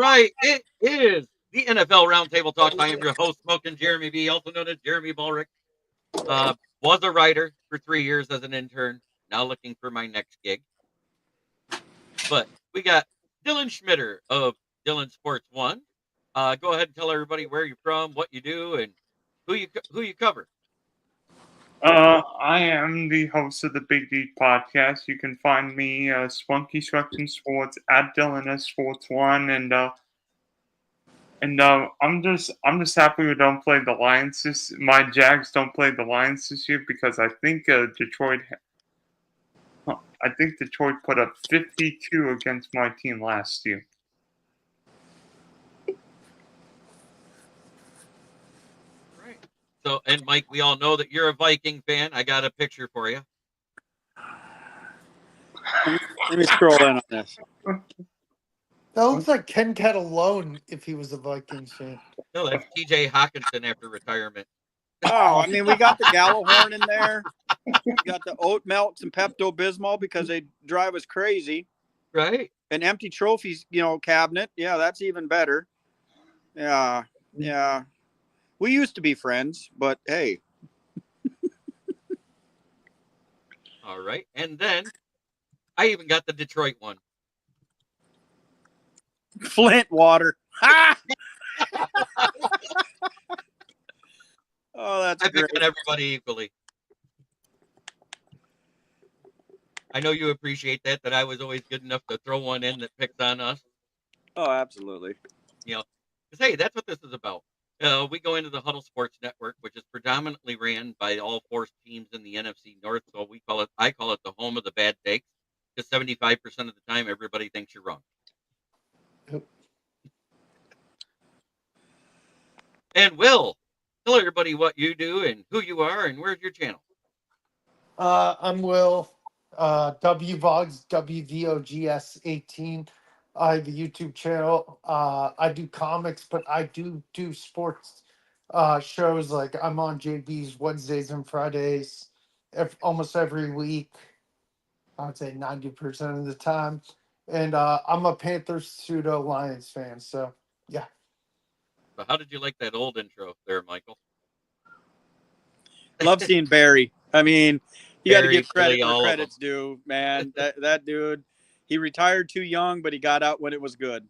right, it is the NFL Roundtable Talks. I am your host, Smoking Jeremy B., also known as Jeremy Ballrick. Was a writer for 3 years as an intern. Now looking for my next gig. But we got Dylan Schmitter of Dylan Sports One. Go ahead and tell everybody where you're from, what you do, and who you cover. I am the host of the Big D podcast. You can find me Spunky Swection Sports at Dylan S Sports One, and I'm just happy we don't play the Lions. My Jags don't play the Lions this year because I think Detroit put up 52 against my team last year. Right. So, and Mike, we all know that you're a Viking fan. I got a picture for you. Let me scroll in on this. That looks like Ken Catalone if he was a Vikings fan. No, that's TJ Hawkinson after retirement. Oh, I mean, we got the Gallahorn in there. We got the oat melts and Pepto Bismol because they drive us crazy. Right. An empty trophies, cabinet. Yeah, that's even better. Yeah. We used to be friends, but hey. All right. And then I even got the Detroit one. Flint water. Ha! Oh, that's I great. pick on everybody equally. I know you appreciate that I was always good enough to throw one in that picks on us. Oh, absolutely. Because, hey, that's what this is about. We go into the Huddle Sports Network, which is predominantly ran by all four teams in the NFC North. So I call it the home of the bad takes, because 75% of the time, everybody thinks you're wrong. Yep. And Will, tell everybody what you do and who you are and where's your channel. I'm Will, WVOGS, WVOGS 18. I have a YouTube channel. I do comics, but I do sports shows. Like I'm on JB's Wednesdays and Fridays almost every week. I would say 90% of the time. And I'm a Panthers pseudo Lions fan. So, yeah. So how did you like that old intro there, Michael? Love seeing Barry. I mean, you got to give credit Really where all of credit's due, man. That dude, he retired too young, but he got out when it was good.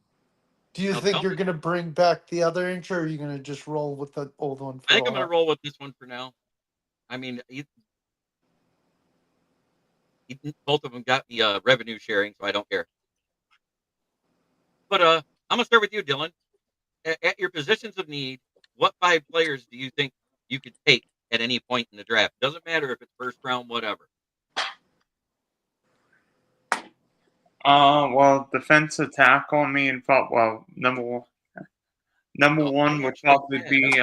Do you think you're going to bring back the other intro, or are you going to just roll with the old one? I think I'm going to roll with this one for now. I mean, both of them got me revenue sharing, so I don't care. But I'm going to start with you, Dylan. At your positions of need, what 5 players do you think you could take at any point in the draft? Doesn't matter if it's first round, whatever. Well, defensive tackle. I mean, number one would probably be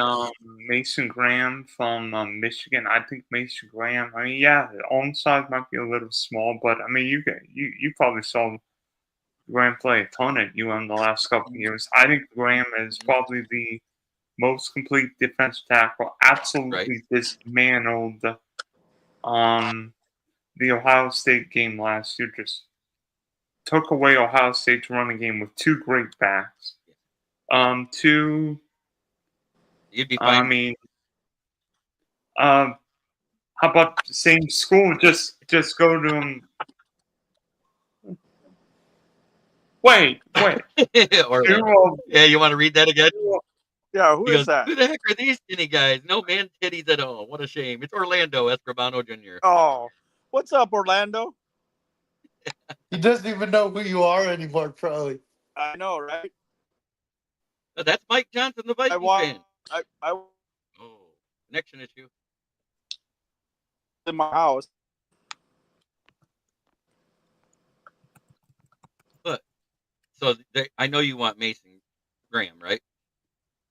Mason Graham from Michigan. I think Mason Graham. I mean, yeah, the arm size might be a little small, but I mean, you probably saw Graham play a ton at UM the last couple of years. I think Graham is probably the most complete defensive tackle. Absolutely dismantled the Ohio State game last year. Just took away Ohio State's running game with 2 great backs. You'd be fine. I mean, how about the same school? Just go to him. Wait. Yeah, you want to read that again? Yeah, who is that? Who the heck are these skinny guys? No man titties at all. What a shame. It's Orlando Escribano Jr. Oh, what's up, Orlando? He doesn't even know who you are anymore, probably. I know, right? That's Mike Johnson, the Viking fan. Oh, connection issue. In my house. But I know you want Mason Graham, right?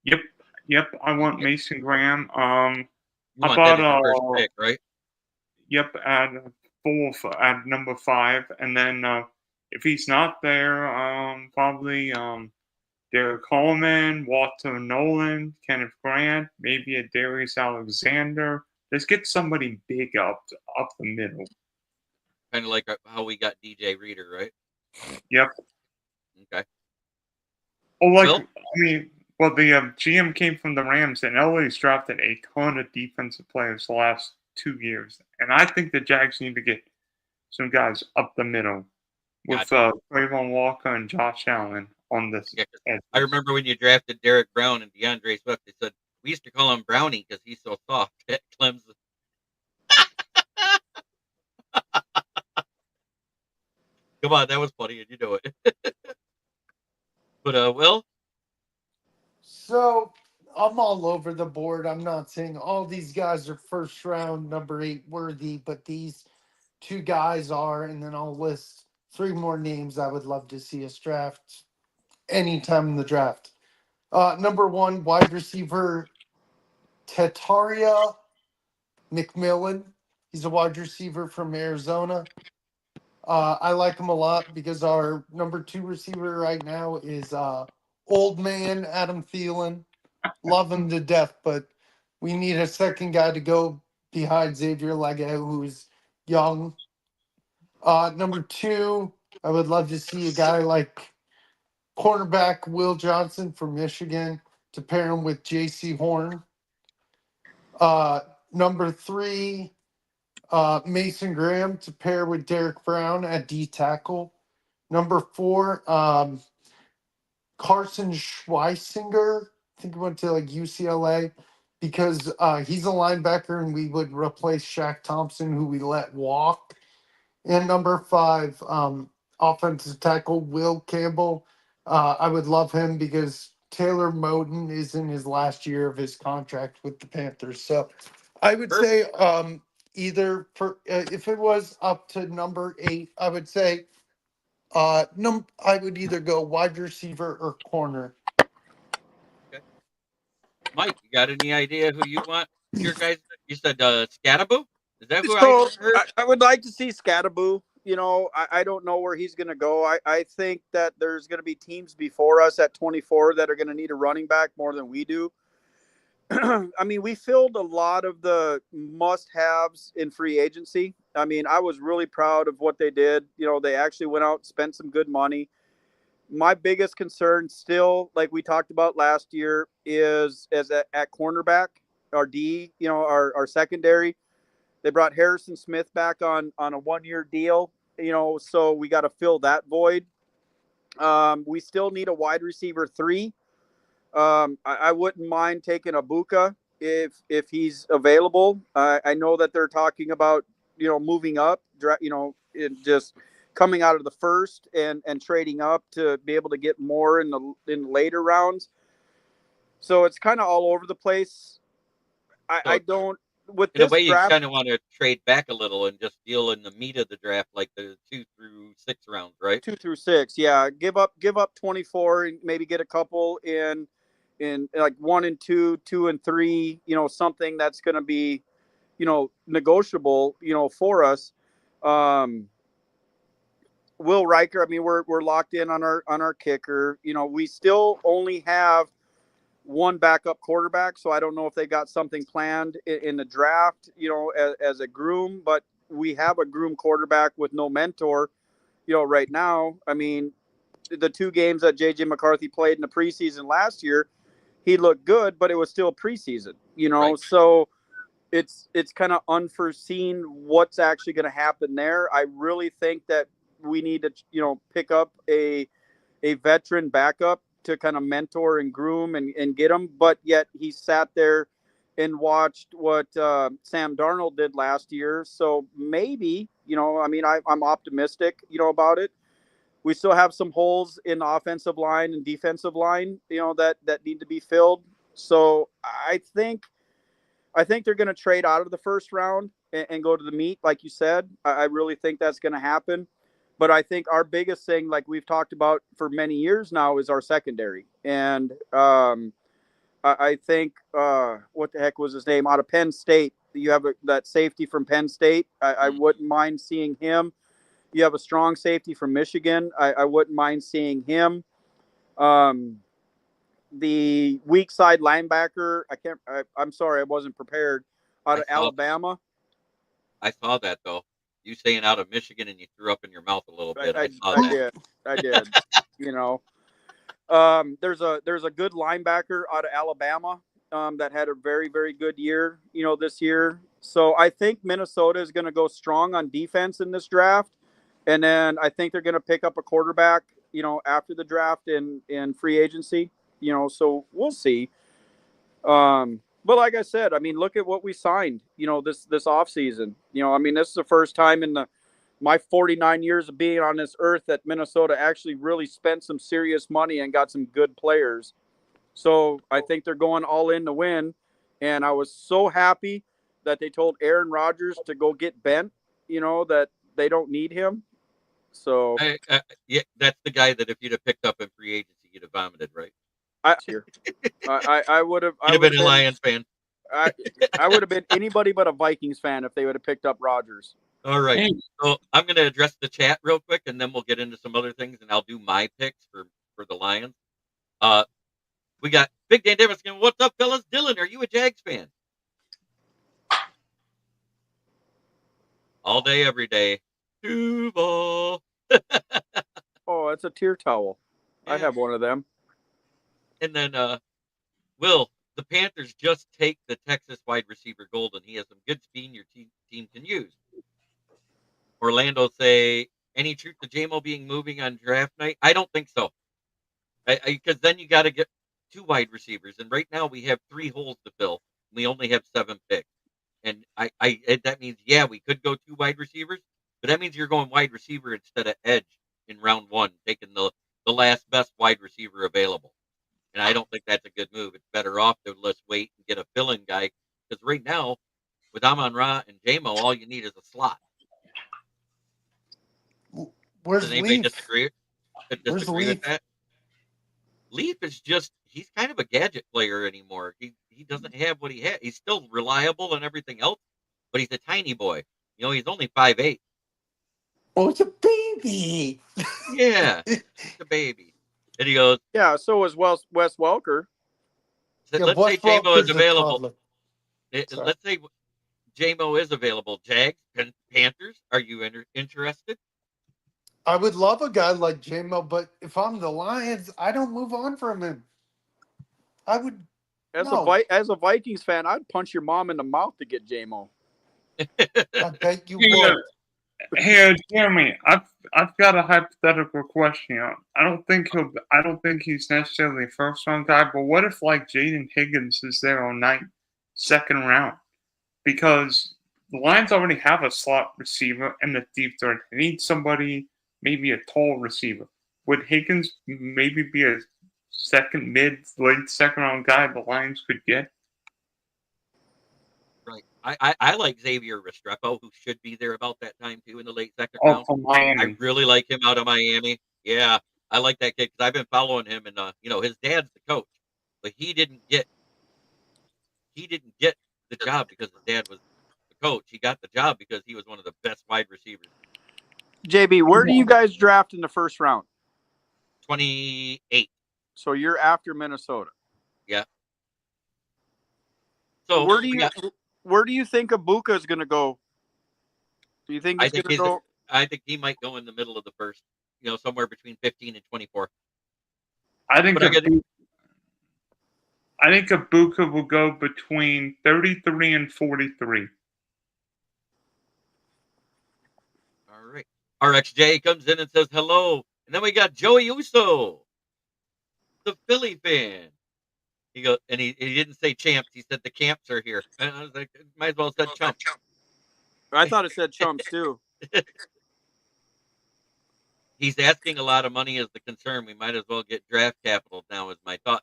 Yep. I want Mason Graham. How about that first pick, right? Yep, at number 5, and then if he's not there, probably Derek Coleman, Walter Nolan, Kenneth Grant, maybe a Darius Alexander. Let's get somebody big up the middle. Kind of like how we got DJ Reader, right? Yep. Okay. Will? The GM came from the Rams, and LA's drafted a ton of defensive players the last 2 years, and I think the Jags need to get some guys up the middle with Trayvon Walker and Josh Allen on this. Yeah, I remember when you drafted Derek Brown and DeAndre Swift, they said we used to call him Brownie because he's so soft at Clemson. Come on, that was funny, and you know it. But Will? So I'm all over the board. I'm not saying all these guys are first round number 8 worthy, but these two guys are, and then I'll list 3 more names I would love to see us draft anytime in the draft. Number 1, wide receiver Tataria McMillan. He's a wide receiver from Arizona. I like him a lot because our number 2 receiver right now is old man Adam Thielen. Love him to death, but we need a second guy to go behind Xavier Leggett, who's young. Number 2, I would love to see a guy like cornerback Will Johnson from Michigan to pair him with J.C. Horn. Number 3, Mason Graham to pair with Derek Brown at D tackle. Number 4, Carson Schweisinger. I think he went to like UCLA because he's a linebacker and we would replace Shaq Thompson, who we let walk. And number 5, offensive tackle Will Campbell. I would love him because Taylor Moton is in his last year of his contract with the Panthers. So I would say either for if it was up to number 8, I would say I would either go wide receiver or corner. Okay. Mike, you got any idea who you want? Your guys, you said Scattaboo? Is that who I So heard? I would like to see Scattaboo. You know, I don't know where he's going to go. I think that there's going to be teams before us at 24 that are going to need a running back more than we do. I mean, we filled a lot of the must-haves in free agency. I mean, I was really proud of what they did. You know, they actually went out and spent some good money. My biggest concern still, like we talked about last year, is at cornerback, our D, you know, our secondary. They brought Harrison Smith back on a 1-year deal, you know, so we got to fill that void. We still need a wide receiver 3. I wouldn't mind taking Abuka if he's available. I know that they're talking about, you know, moving up, you know, just coming out of the first and trading up to be able to get more in the later rounds. So it's kind of all over the place. I don't with In a this way, you draft. kind of want to trade back a little and just deal in the meat of the draft, like the 2 through 6 rounds, right? 2 through 6, yeah. Give up 24 and maybe get a couple in like 1 and 2, 2 and 3. You know, something that's going to be, you know, negotiable. You know, for us. Will Riker. I mean, we're locked in on our kicker. You know, we still only have one backup quarterback, so I don't know if they got something planned in the draft. You know, as a groom, but we have a groom quarterback with no mentor. You know, right now, I mean, the 2 games that JJ McCarthy played in the preseason last year, he looked good, but it was still preseason, you know. Right. So it's kind of unforeseen what's actually going to happen there. I really think that we need to, you know, pick up a veteran backup to kind of mentor and groom and get him. But yet he sat there and watched what Sam Darnold did last year. So maybe, you know, I mean, I'm optimistic, you know, about it. We still have some holes in the offensive line and defensive line, you know, that need to be filled. So I think they're going to trade out of the first round and go to the meat, like you said. I really think that's going to happen. But I think our biggest thing, like we've talked about for many years now, is our secondary. And I think, what the heck was his name? Out of Penn State, you have that safety from Penn State. I wouldn't mind seeing him. You have a strong safety from Michigan. I wouldn't mind seeing him. The weak side linebacker, I'm sorry, I wasn't prepared. Out of Alabama. I saw that, though. You saying out of Michigan and you threw up in your mouth a little bit. I saw I that. did. You know, There's a good linebacker out of Alabama that had a very, very good year, this year. So I think Minnesota is going to go strong on defense in this draft, and then I think they're going to pick up a quarterback, after the draft in free agency. So we'll see. But like I said, I mean, look at what we signed, this offseason. I mean, this is the first time in my 49 years of being on this earth that Minnesota actually really spent some serious money and got some good players. So I think they're going all in to win. And I was so happy that they told Aaron Rodgers to go get bent, that they don't need him. So Yeah, that's the guy that if you'd have picked up in free agency, you'd have vomited, right? I would have. You'd have been a Lions fan. I would have been anybody but a Vikings fan if they would have picked up Rodgers. All right. So I'm going to address the chat real quick, and then we'll get into some other things, and I'll do my picks for the Lions. We got Big Dan Davis going, what's up, fellas? Dylan, are you a Jags fan? All day, every day. Duval. Oh, it's a tear towel. Yeah. I have one of them. And then, Will, the Panthers just take the Texas wide receiver Golden. He has some good speed your team can use. Orlando say, any truth to J-Mo being moving on draft night? I don't think so. Because then you got to get 2 wide receivers. And right now we have 3 holes to fill. We only have 7 picks. And that means, yeah, we could go 2 wide receivers. But that means you're going wide receiver instead of edge in round 1, taking the last best wide receiver available. And I don't think that's a good move. It's better off to let's wait and get a fill-in guy. Because right now, with Amon-Ra and J-Mo, all you need is a slot. Does anybody disagree Where's with that? Leaf is just, he's kind of a gadget player anymore. He doesn't have what he had. He's still reliable and everything else, but he's a tiny boy. He's only 5'8". Oh, it's a baby. Yeah, it's a baby. And he goes, yeah, so is Wes Welker. Let's say J-Mo is available. Let's say J-Mo is available. Jags and Panthers, are you interested? I would love a guy like J-Mo, but if I'm the Lions, I don't move on from him. I would. As a Vikings fan, I'd punch your mom in the mouth to get J-Mo. I bet you would. Hey, Jeremy, I've got a hypothetical question. I don't think he's necessarily a first round guy, but what if like Jaden Higgins is there on second round? Because the Lions already have a slot receiver and a deep threat. They need somebody, maybe a tall receiver. Would Higgins maybe be a late second round guy the Lions could get? Right. I like Xavier Restrepo, who should be there about that time too in the late second round. From Miami. I really like him out of Miami. Yeah, I like that kid because I've been following him, and his dad's the coach, but he didn't get the job because his dad was the coach. He got the job because he was one of the best wide receivers. JB, where do you guys draft in the first round? 28. So you're after Minnesota. Yeah. So where do you think Ibuka is going to go? Do you think he's going to go? I think he might go in the middle of the first. Somewhere between 15 and 24. I think Ibuka will go between 33 and 43. All right. RXJ comes in and says hello. And then we got Joey Uso, the Philly fan. He goes, and he didn't say champs. He said the camps are here. And I was like, might as well have said chumps. I thought it said chumps too. He's asking a lot of money is the concern. We might as well get draft capital now is my thought.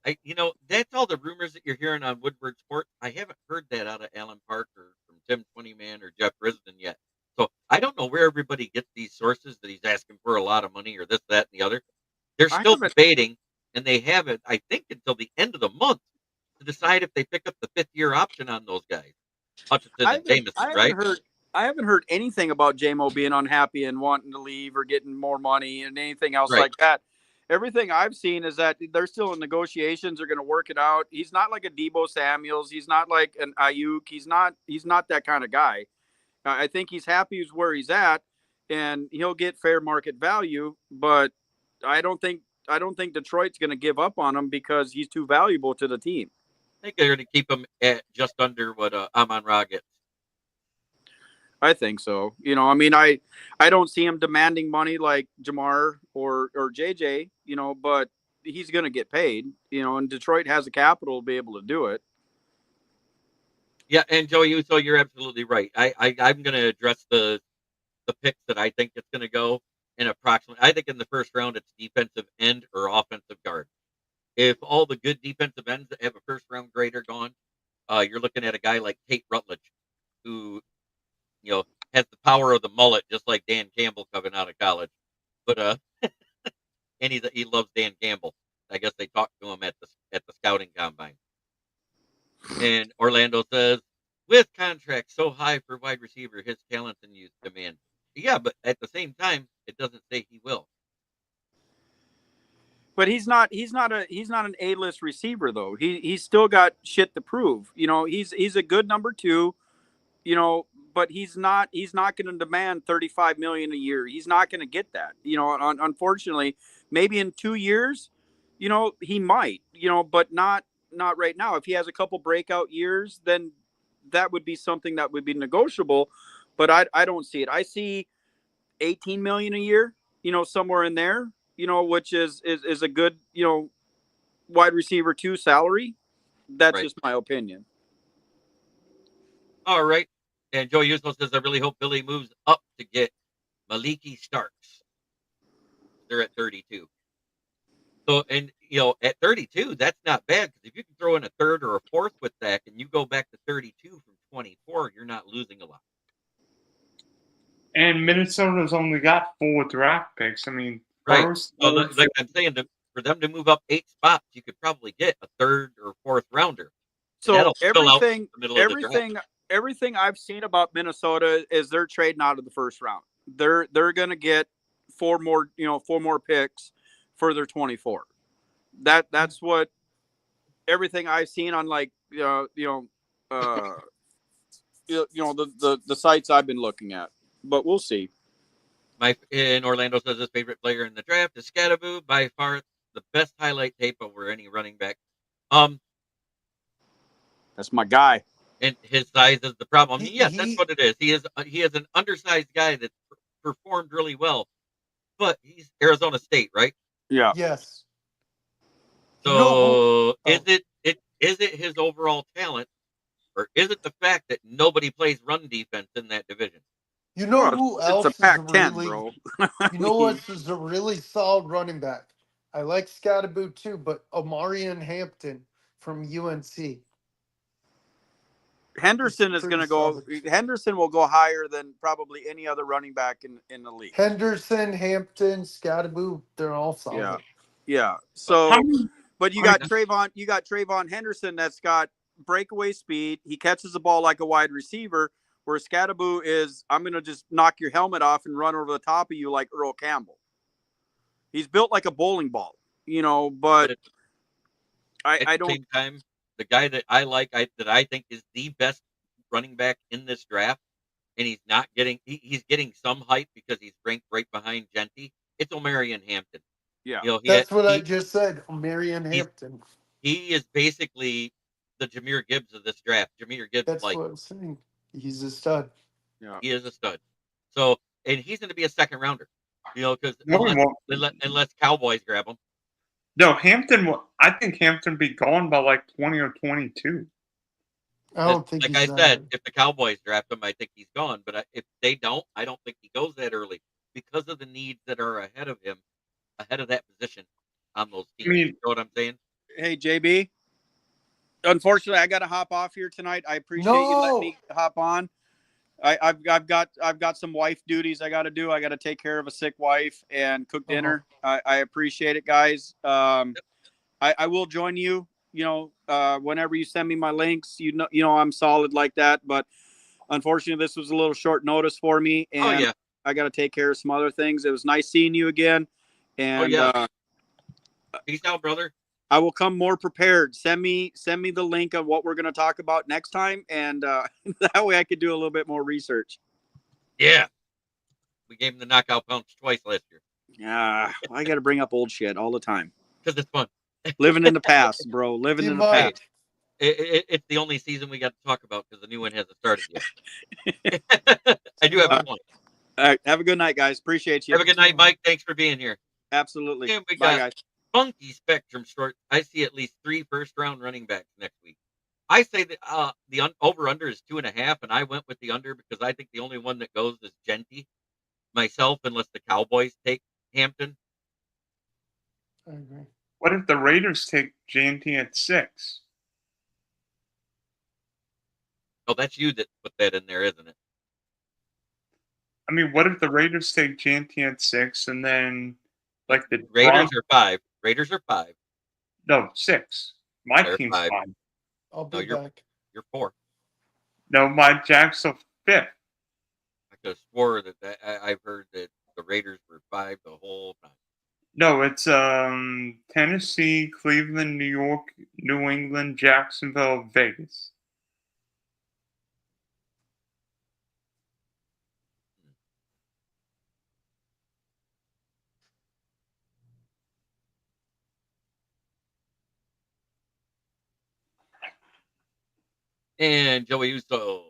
That's all the rumors that you're hearing on Woodward Sports. I haven't heard that out of Alan Park or from Tim Twentyman or Jeff Risden yet. So I don't know where everybody gets these sources that he's asking for a lot of money or this, that, and the other. They're still debating, and they have it, I think, until the end of the month to decide if they pick up the 5th-year option on those guys. Hutchinson and Jameson, right? I haven't heard anything about J-Mo being unhappy and wanting to leave or getting more money and anything else like that. Everything I've seen is that they're still in negotiations. They're going to work it out. He's not like a Deebo Samuels. He's not like an Ayuk. He's not that kind of guy. I think he's happy with where he's at, and he'll get fair market value. But I don't think Detroit's going to give up on him because he's too valuable to the team. I think they're going to keep him at just under what Amon-Ra gets. I think so. You know, I mean, I don't see him demanding money like Jamar or JJ. You know, but he's going to get paid. You know, and Detroit has the capital to be able to do it. Yeah, and Joey Uso, you're absolutely right. I'm going to address the picks that I think it's going to go in approximately. I think in the first round it's defensive end or offensive guard. If all the good defensive ends that have a first round grade are gone, you're looking at a guy like Tate Rutledge, who has the power of the mullet, just like Dan Campbell coming out of college. But and he loves Dan Campbell. I guess they talked to him at the scouting combine. And Orlando says, with contracts so high for wide receiver, his talent and youth demand. Yeah, but at the same time, it doesn't say he will. But he's not an A-list receiver though. He's still got shit to prove. You know, he's a good number 2, you know, but he's not going to demand $35 million a year. He's not going to get that. You know, unfortunately, maybe in 2 years, you know, he might, you know, but not right now. If he has a couple breakout years, then that would be something that would be negotiable, but I don't see it. I see 18 million a year, you know, somewhere in there, you know, which is a good, you know, wide receiver 2 salary. That's Right. just my opinion. All right. And Joe Uso says, I really hope Billy moves up to get Maliki Starks. They're at 32. So, and, at 32, that's not bad, because if you can throw in a third or a fourth with that, and you go back to 32 from 24, you're not losing a lot. And Minnesota's only got 4 draft picks. I mean, Right. first, So, like I'm saying, for them to move up 8 spots, you could probably get a third or fourth rounder. So everything I've seen about Minnesota is they're trading out of the first round. They're going to get 4 more picks for their 24. That's what everything I've seen on like the sites I've been looking at. But we'll see. In Orlando says his favorite player in the draft is Scadaboo, by far the best highlight tape over any running back. That's my guy. And his size is the problem. I mean, yes, that's what it is. He is an undersized guy that performed really well, but he's Arizona State, right? Yeah. Yes. So is it his overall talent, or is it the fact that nobody plays run defense in that division? You know who else it's a Pac-10, bro. You know what is a really solid running back? I like Scadaboo too, but Omarion Hampton from UNC. Henderson is going to go. Henderson will go higher than probably any other running back in the league. Henderson, Hampton, Scadaboo, they're all solid. Yeah. So, but you got Trayvon. You got Trayvon Henderson that's got breakaway speed. He catches the ball like a wide receiver. Where Scadaboo is, I'm going to just knock your helmet off and run over the top of you like Earl Campbell. He's built like a bowling ball, you know. But I don't. At the same time, the guy that I like, that I think is the best running back in this draft, and he's not getting. He's getting some hype because he's ranked right behind Genty. It's Omarion Hampton. Yeah, that's what I just said. Omarion Hampton. He is basically the Jahmyr Gibbs of this draft. Jahmyr Gibbs. That's what I'm saying. He's a stud. Yeah, he is a stud. So, and he's going to be a second rounder. Because unless Cowboys grab him. No, Hampton. I think Hampton be gone by like 20 or 22. I don't think. Like I said, if the Cowboys draft him, I think he's gone. But if they don't, I don't think he goes that early because of the needs that are ahead of him, ahead of that position on those teams. You know what I'm saying? Hey, JB. Unfortunately, I got to hop off here tonight. I appreciate you letting me hop on. I've got some wife duties I got to do. I got to take care of a sick wife and cook dinner. I appreciate it, guys. I will join you. Whenever you send me my links, you know I'm solid like that. But unfortunately, this was a little short notice for me, and I got to take care of some other things. It was nice seeing you again. And peace out, brother. I will come more prepared. Send me the link of what we're going to talk about next time, and that way I could do a little bit more research. Yeah, we gave him the knockout punch twice last year. Yeah, I got to bring up old shit all the time. Because it's fun. Living in the past, bro. Living in the Mike. past. It's the only season we got to talk about because the new one hasn't started yet. I do have a point. All right, have a good night, guys. Appreciate you. Have a good night, Mike. Thanks for being here. Absolutely. And we Bye, got guys. funky spectrum short. I see at least 3 first-round running backs next week. I say that the over-under is 2.5, and I went with the under because I think the only one that goes is Genty, myself, unless the Cowboys take Hampton. I agree. What if the Raiders take JNT at 6? Oh, that's you that put that in there, isn't it? I mean, what if the Raiders take JNT at 6 and then like the Raiders are 5. Raiders are 5. No, 6. My They're team's 5. 5. I'll No, be you're back. you're 4. No, my Jack's a 5th. I could have swore that I've heard that the Raiders were 5 the whole time. No, it's Tennessee, Cleveland, New York, New England, Jacksonville, Vegas. And Joey Uso.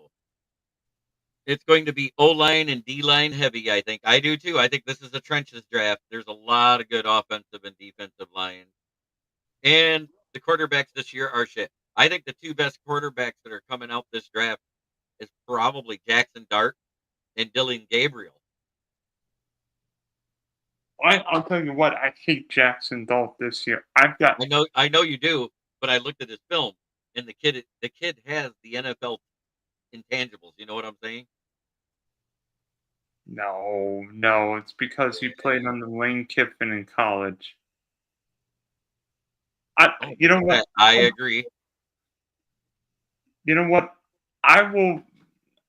It's going to be O-line and D-line heavy, I think. I do too. I think this is a trenches draft. There's a lot of good offensive and defensive lines. And the quarterbacks this year are shit. I think the 2 best quarterbacks that are coming out this draft is probably Jackson Dart and Dylan Gabriel. I'll tell you what, I hate Jackson Dart this year. I know you do, but I looked at his film, and the kid has the NFL intangibles. You know what I'm saying? No, it's because he played under Lane Kiffin in college. You know what? I agree. You know what? I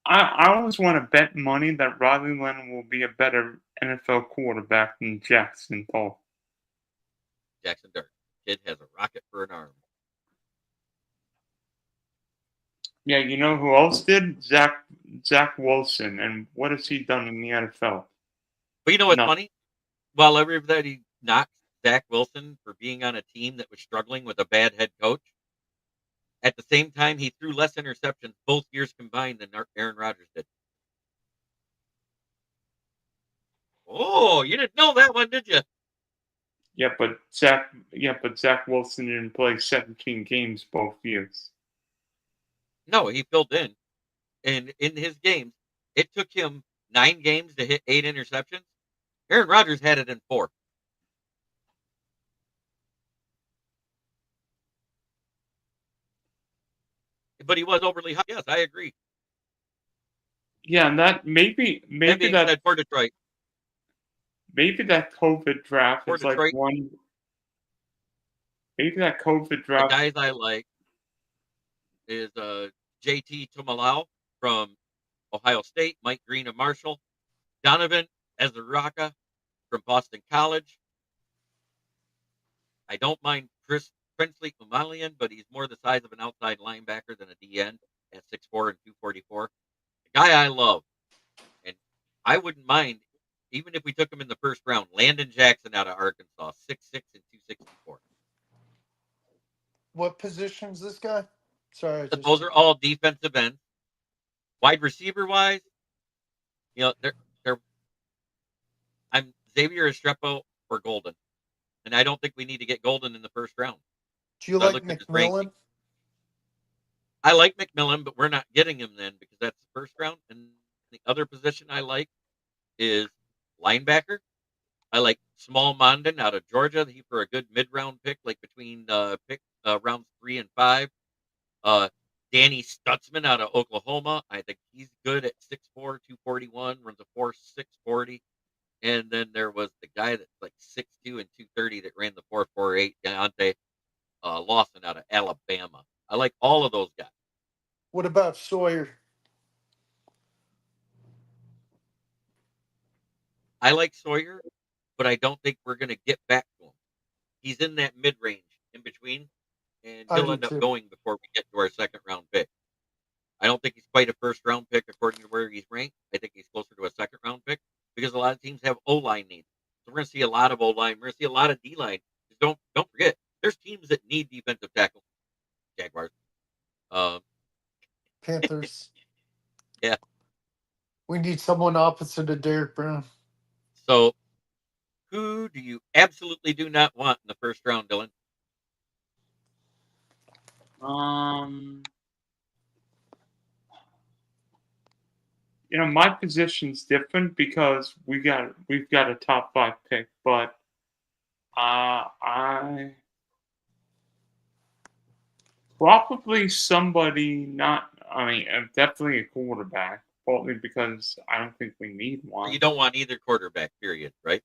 always want to bet money that Riley Leonard will be a better NFL quarterback than Jackson Dart. Jackson Dart. Kid has a rocket for an arm. Yeah, you know who else did? Zach Wilson. And what has he done in the NFL? But you know what's funny? While everybody knocks Zach Wilson for being on a team that was struggling with a bad head coach, at the same time, he threw less interceptions both years combined than Aaron Rodgers did. Oh, you didn't know that one, did you? Yeah, but Zach Wilson didn't play 17 games both years. No, he filled in. And in his games, it took him 9 games to hit 8 interceptions. Aaron Rodgers had it in 4. But he was overly high. Yes, I agree. Yeah, and that maybe that said, for Detroit. Maybe that COVID draft is like one. Maybe that COVID draft. The guys I like is JT Tumalau from Ohio State, Mike Green of Marshall, Donovan Ezeraka from Boston College. I don't mind Chris Princely Umalian, but he's more the size of an outside linebacker than a DN at 6'4" and 244. The guy I love, and I wouldn't mind, even if we took him in the first round, Landon Jackson out of Arkansas, 6'6" and 264. What position's this guy? Sorry. Those are all defensive ends. Wide receiver wise, I'm Xavier Estrepo or Golden. And I don't think we need to get Golden in the first round. Do you like McMillan? I like McMillan, but we're not getting him then because that's the first round. And the other position I like is linebacker. I like Small Mondon out of Georgia. He for a good mid-round pick, like between rounds 3 and 5. Danny Stutzman out of Oklahoma. I think he's good at 6'4", 241, runs a 4.6 40. And then there was the guy that's like 6'2" and 230 that ran the 4.48, Deontay Lawson out of Alabama. I like all of those guys. What about Sawyer? I like Sawyer, but I don't think we're going to get back to him. He's in that mid-range in between, and he'll end up going before we get to our second round pick. I don't think he's quite a first round pick according to where he's ranked. I think he's closer to a second round pick because a lot of teams have O-line needs. So We're going to see a lot of O line. We're going to see a lot of D line. Don't forget, there's teams that need defensive tackle. Jaguars. Panthers. Yeah. We need someone opposite of Derek Brown. So, who do you absolutely do not want in the first round, Dylan? My position's different because we've got a top 5 pick, but I probably somebody not. I mean, definitely a quarterback, partly because I don't think we need one. You don't want either quarterback, period, right?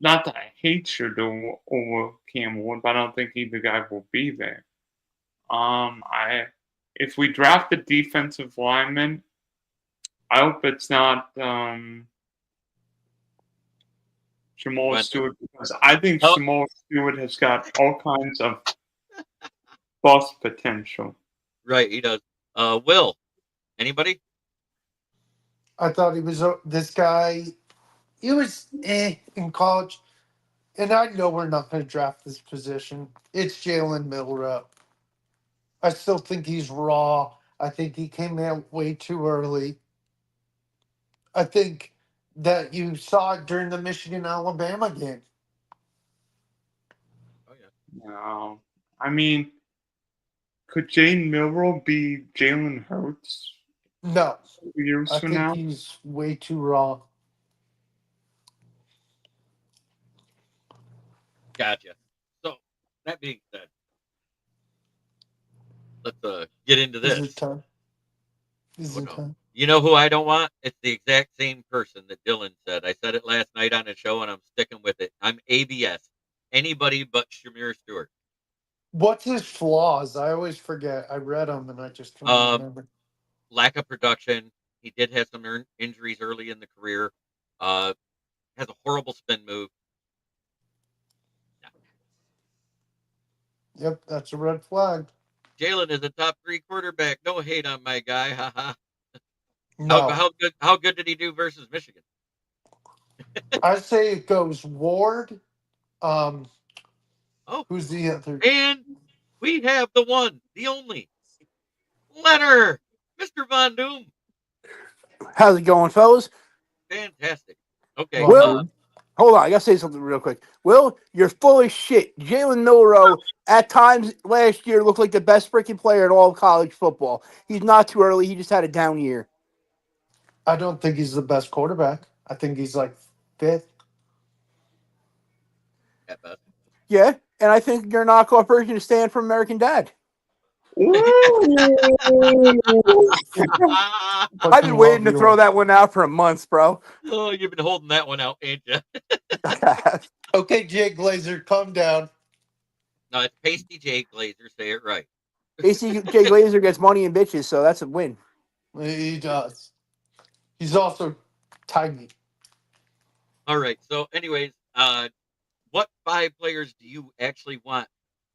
Not that I hate Shador over Cam Ward, but I don't think either guy will be there. If we draft a defensive lineman, I hope it's not Jamal Stewart, because I think Jamal Stewart has got all kinds of bust potential. Right, he does. Will, anybody? I thought he was this guy. He was in college, and I know we're not going to draft this position. It's Jalen Milrow. I still think he's raw. I think he came in way too early. I think that you saw it during the Michigan-Alabama game. Oh, yeah. No. I mean, could Jalen Milrow be Jalen Hurts? No. Years I from think now? he's way too raw. Gotcha. So, that being said, let's get into this. Is it time? Is it time? You know who I don't want? It's the exact same person that Dylan said. I said it last night on the show, and I'm sticking with it. I'm ABS. Anybody but Shamir Stewart. What's his flaws? I always forget. I read them, and I just can't remember. Lack of production. He did have some injuries early in the career. Has a horrible spin move. Yep, that's a red flag. Jalen is a top 3 quarterback. No hate on my guy. Haha. No. How good did he do versus Michigan? I say it goes Ward. Who's the other? And we have the one, the only, Leonard, Mr. Von Doom. How's it going, fellas? Fantastic. Okay. Will, hold on. I got to say something real quick. Will, you're full of shit. Jalen Milrow, at times last year, looked like the best freaking player in all of college football. He's not too early. He just had a down year. I don't think he's the best quarterback. I think he's like 5th. At best. Yeah, and I think you're a knockoff version of Stan from American Dad. I've been waiting to throw that one out for a month, bro. Oh, you've been holding that one out, ain't you? Okay, Jay Glazer, calm down. No, it's Pasty Jay Glazer. Say it right. Pasty Jay Glazer gets money and bitches, so that's a win. He does. He's also tiny. All right. So, anyways, what 5 players do you actually want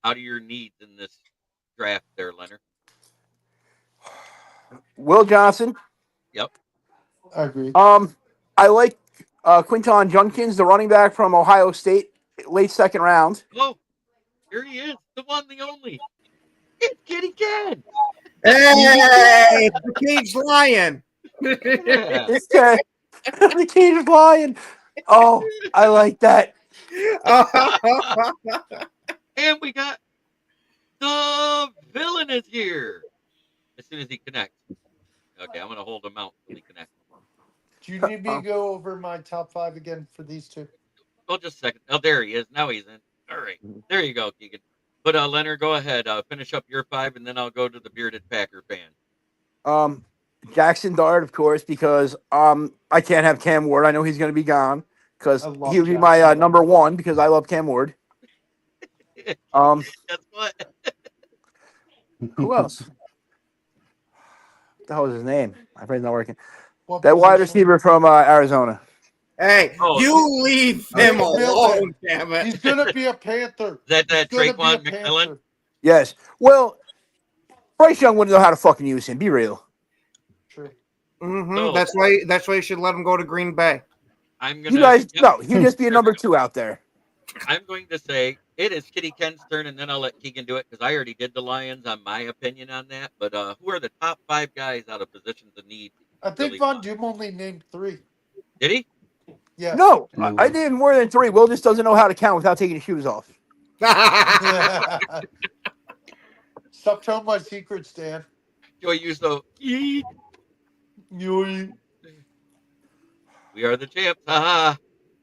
out of your needs in this draft there, Leonard? Will Johnson. Yep. I agree. I like Quinton Junkins, the running back from Ohio State, late 2nd round. Oh, here he is, the one, the only. It's Kitty Cat. Hey, the caged lion. Yeah. It's the caged lion. Oh, I like that. And we got the villain is here. As soon as he connects. Okay, I'm going to hold him out until he connects. Do you need me to go over my top 5 again for these 2? Oh, just a second. Oh, there he is. Now he's in. All right. There you go, Keegan. But Leonard, go ahead. Finish up your 5, and then I'll go to the bearded Packer fan. Jackson Dart, of course, because I can't have Cam Ward. I know he's going to be gone because he would be my number 1 because I love Cam Ward. Guess what? Who else? What the hell is his name? My brain's not working. What that position? wide receiver from Arizona. Hey, you leave him alone, damn it. He's going to be a Panther. That Traquan McMillan? Yes. Well, Bryce Young wouldn't know how to fucking use him. Be real. True. Mm-hmm. That's why you should let him go to Green Bay. I'm You gonna. guys, Yep, no, he'd just be a number 2 out there. I'm going to say it is Kitty Ken's turn, and then I'll let Keegan do it because I already did the Lions on my opinion on that. But who are the top 5 guys out of positions of need that you I think really Von want? Doom only named 3. Did he? Yes. No, I did more than 3. Will just doesn't know how to count without taking his shoes off. Stop telling my secrets, Dan. Joy Uso. Yeet. You. We are the champs. Ha!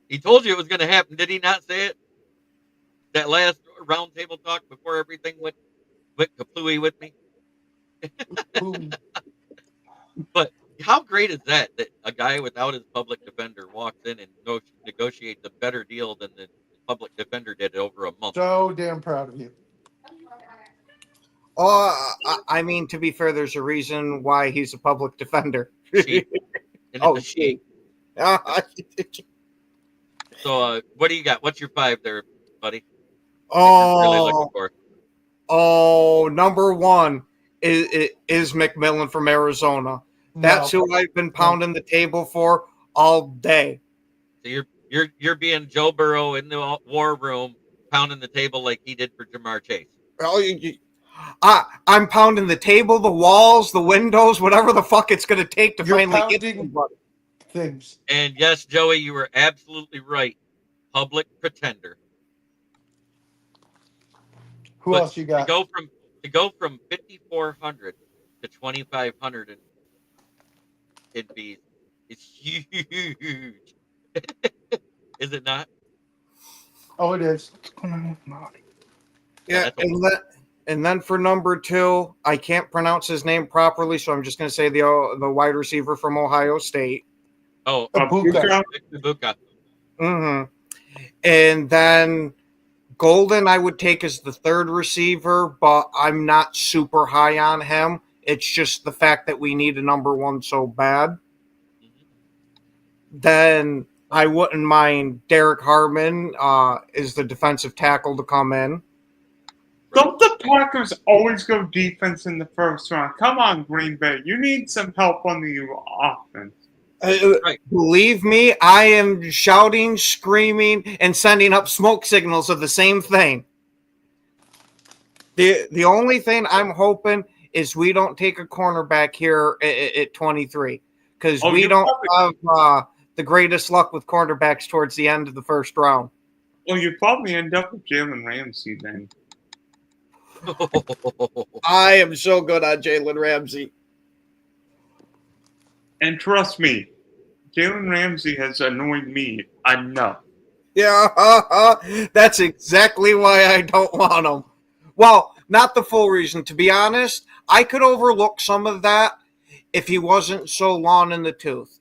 He told you it was going to happen. Did he not say it? That last roundtable talk before everything went kaplooey with me. But how great is that? That a guy without his public defender walks in and negotiates a better deal than the public defender did over a month. So damn proud of you. I mean, to be fair, there's a reason why he's a public defender. Sheep. And it's a sheep. Oh, So, what do you got? What's your 5 there, buddy? That you're really looking for? Number 1 is McMillan from Arizona. That's who I've been pounding the table for all day. So you're being Joe Burrow in the war room, pounding the table like he did for Jamar Chase. Well, I'm pounding the table, the walls, the windows, whatever the fuck it's going to take to finally get somebody. Things. And yes, Joey, you were absolutely right. Public pretender. Who else you got? To go from 5,400 to 2,500 in fees is huge. Is it not? Oh, it is. Yeah, and then for number 2, I can't pronounce his name properly, so I'm just going to say the wide receiver from Ohio State. Oh, Ibuka. Ibuka. Mm-hmm. And then Golden, I would take as the 3rd receiver, but I'm not super high on him. It's just the fact that we need a number 1 so bad. Mm-hmm. Then I wouldn't mind Derek Harmon is the defensive tackle to come in. Don't the Packers always go defense in the first round? Come on, Green Bay. You need some help on the offense. Right. Believe me, I am shouting, screaming, and sending up smoke signals of the same thing. The only thing I'm hoping is we don't take a cornerback here at 23 because we don't have the greatest luck with cornerbacks towards the end of the first round. Well, you probably end up with Jalen Ramsey then. I am so good on Jalen Ramsey. And trust me, Jalen Ramsey has annoyed me enough. Yeah, that's exactly why I don't want him. Well, not the full reason. To be honest, I could overlook some of that if he wasn't so long in the tooth.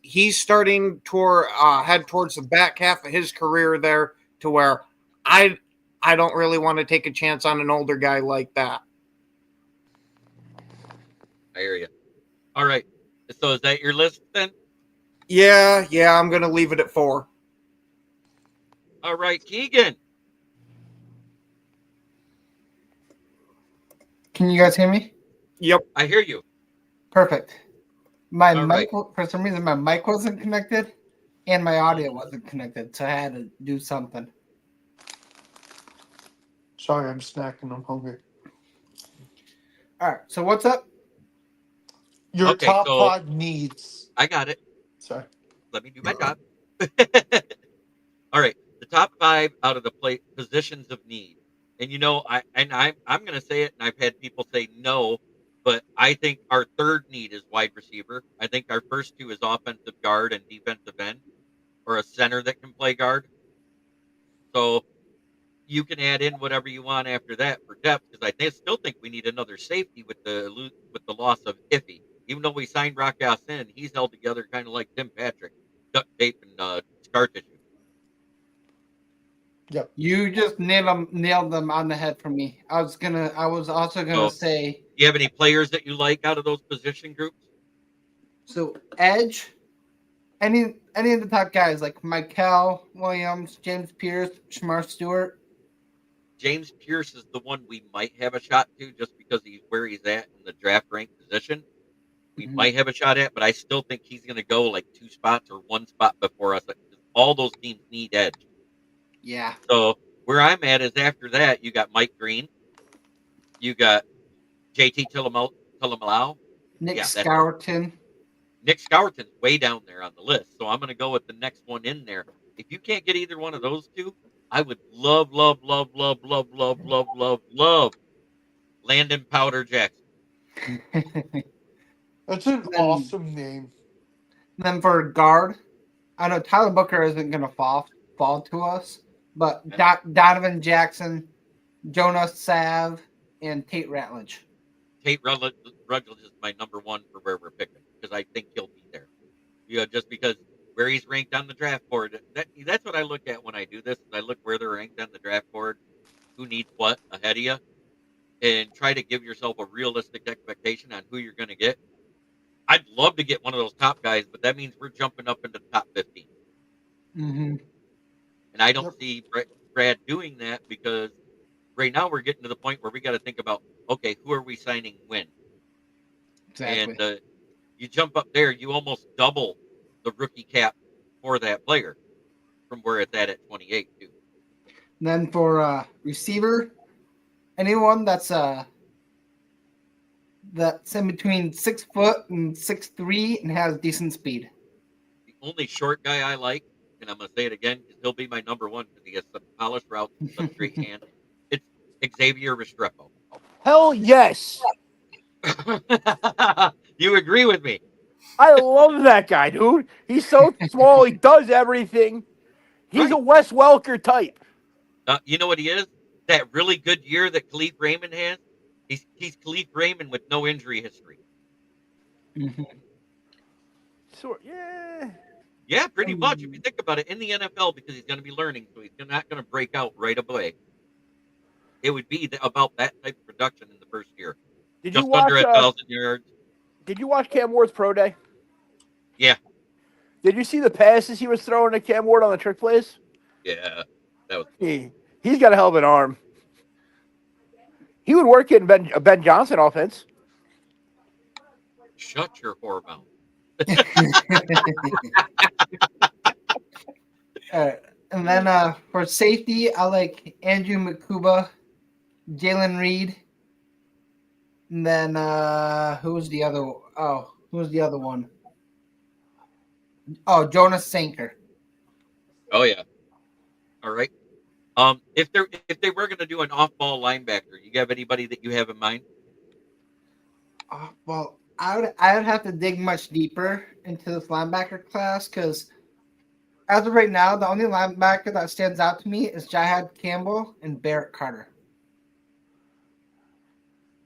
He's starting to head towards the back half of his career there to where I don't really want to take a chance on an older guy like that. I hear you. All right. So is that your list then? Yeah, I'm going to leave it at 4. All right, Keegan. Can you guys hear me? Yep. I hear you. Perfect. My All mic, for some reason, my mic wasn't connected and my audio wasn't connected, so I had to do something. Sorry, I'm snacking. I'm hungry. All right, so what's up? Your top 5 needs. I got it. Sorry. Let me do my job. All right. The top 5 out of the positions of need. And I'm going to say it, and I've had people say no, but I think our 3rd need is wide receiver. I think our first 2 is offensive guard and defensive end, or a center that can play guard. So you can add in whatever you want after that for depth, because I still think we need another safety with the loss of Iffy. Even though we signed Rock in, he's held together kind of like Tim Patrick, duct tape and scar tissue. Yep. You just nailed them on the head for me. I was also gonna say. Do you have any players that you like out of those position groups? So edge, any of the top guys like Michael Williams, James Pierce, Shamar Stewart. James Pierce is the one we might have a shot to, just because he's where he's at in the draft rank position. we Mhm. might have a shot at, but I still think he's going to go like 2 spots or 1 spot before us. All those teams need edge. Yeah. So where I'm at is after that, you got Mike Green, you got JT Tillamau. Nick Yeah, that's it. Scourton. Nick Scourton's way down there on the list. So I'm going to go with the next one in there. If you can't get either one of those two, I would love Landon Powder Jackson. That's an Then- awesome name. Then for guard, I know Tyler Booker isn't going to fall to us, but Donovan Jackson, Jonas Sav, and Tate Ratledge. Tate Rutledge is my number one for where we're picking because I think he'll be there. Just because where he's ranked on the draft board. That's what I look at when I do this. I look where they're ranked on the draft board, who needs what ahead of you, and try to give yourself a realistic expectation on who you're going to get. I'd love to get one of those top guys, but that means we're jumping up into the top 15. Mm-hmm. And I don't see Brad doing that because right now we're getting to the point where we got to think about, okay, who are we signing when? Exactly. And you jump up there, you almost double the rookie cap for that player from where it's at 28 too. And then for receiver, anyone that's in between 6 foot and 6'3" and has decent speed. The only short guy I like, and I'm going to say it again because he'll be my number one because he has such polished routes and such great hands. It's Xavier Restrepo. Hell yes. You agree with me? I love that guy, dude. He's so small. He does everything. He's Right. a Wes Welker type. You know what he is? That really good year that Khalif Raymond has. He's Khalif Raymond with no injury history. Mm-hmm. Sort, yeah. Yeah, pretty much. If you think about it, in the NFL, because he's going to be learning, so he's not going to break out right away. It would be about that type of production in the first year. Did Just you watch? under 1,000 yards. Did you watch Cam Ward's pro day? Yeah. Did you see the passes he was throwing to Cam Ward on the trick plays? Yeah, that was cool. He's got a hell of an arm. He would work in Ben Johnson offense. Shut your whore mouth. And then for safety, I like Andrew McCuba, Jalen Reed, and then who was the other? Oh, who was the other one? Oh, Jonas Sanker. Oh yeah. All right. If they were going to do an off-ball linebacker, you have anybody that you have in mind? Well, I would have to dig much deeper into this linebacker class because as of right now, the only linebacker that stands out to me is Jihad Campbell and Barrett Carter.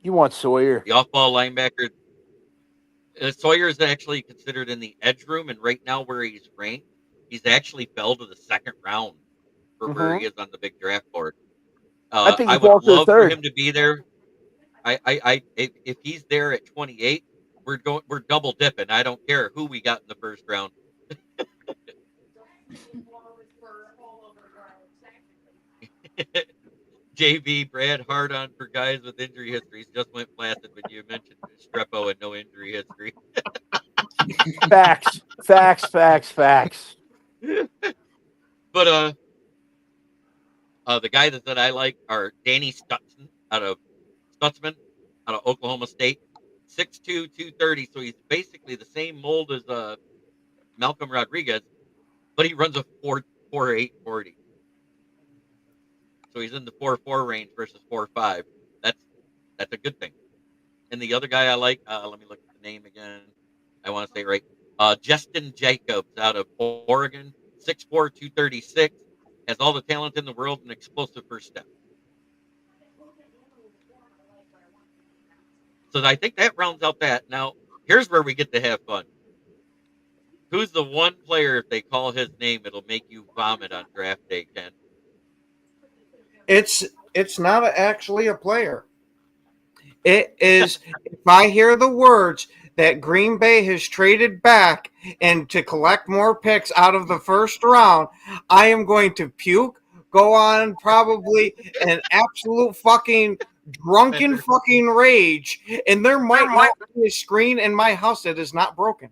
You want Sawyer? The off-ball linebacker. Sawyer is actually considered in the edge room, and right now where he's ranked, he's actually fell to the second round for where he is on the big draft board. I think I he would falls to the love for third. him to be there. If he's there at 28, we're double dipping. I don't care who we got in the first round. JV Brad hard on for guys with injury histories just went flaccid when you mentioned Strepo and no injury history. Facts. But the guy that I like are Danny Stutzman out of Oklahoma State, 6'2", 230. So he's basically the same mold as Malcolm Rodriguez, but he runs a 4.48 40. So he's in the 4.4 range versus 4.5. That's a good thing. And the other guy I like, let me look at the name again. I want to say it right. Justin Jacobs out of Oregon, 6'4", 236, has all the talent in the world and explosive first step. So I think that rounds out that. Now, here's where we get to have fun. Who's the one player, if they call his name, it'll make you vomit on draft day, Ken? It's not actually a player. It is, if I hear the words that Green Bay has traded back and to collect more picks out of the first round, I am going to puke, go on probably an absolute fucking drunken Bender. fucking rage, and there might not be a screen in my house that is not broken.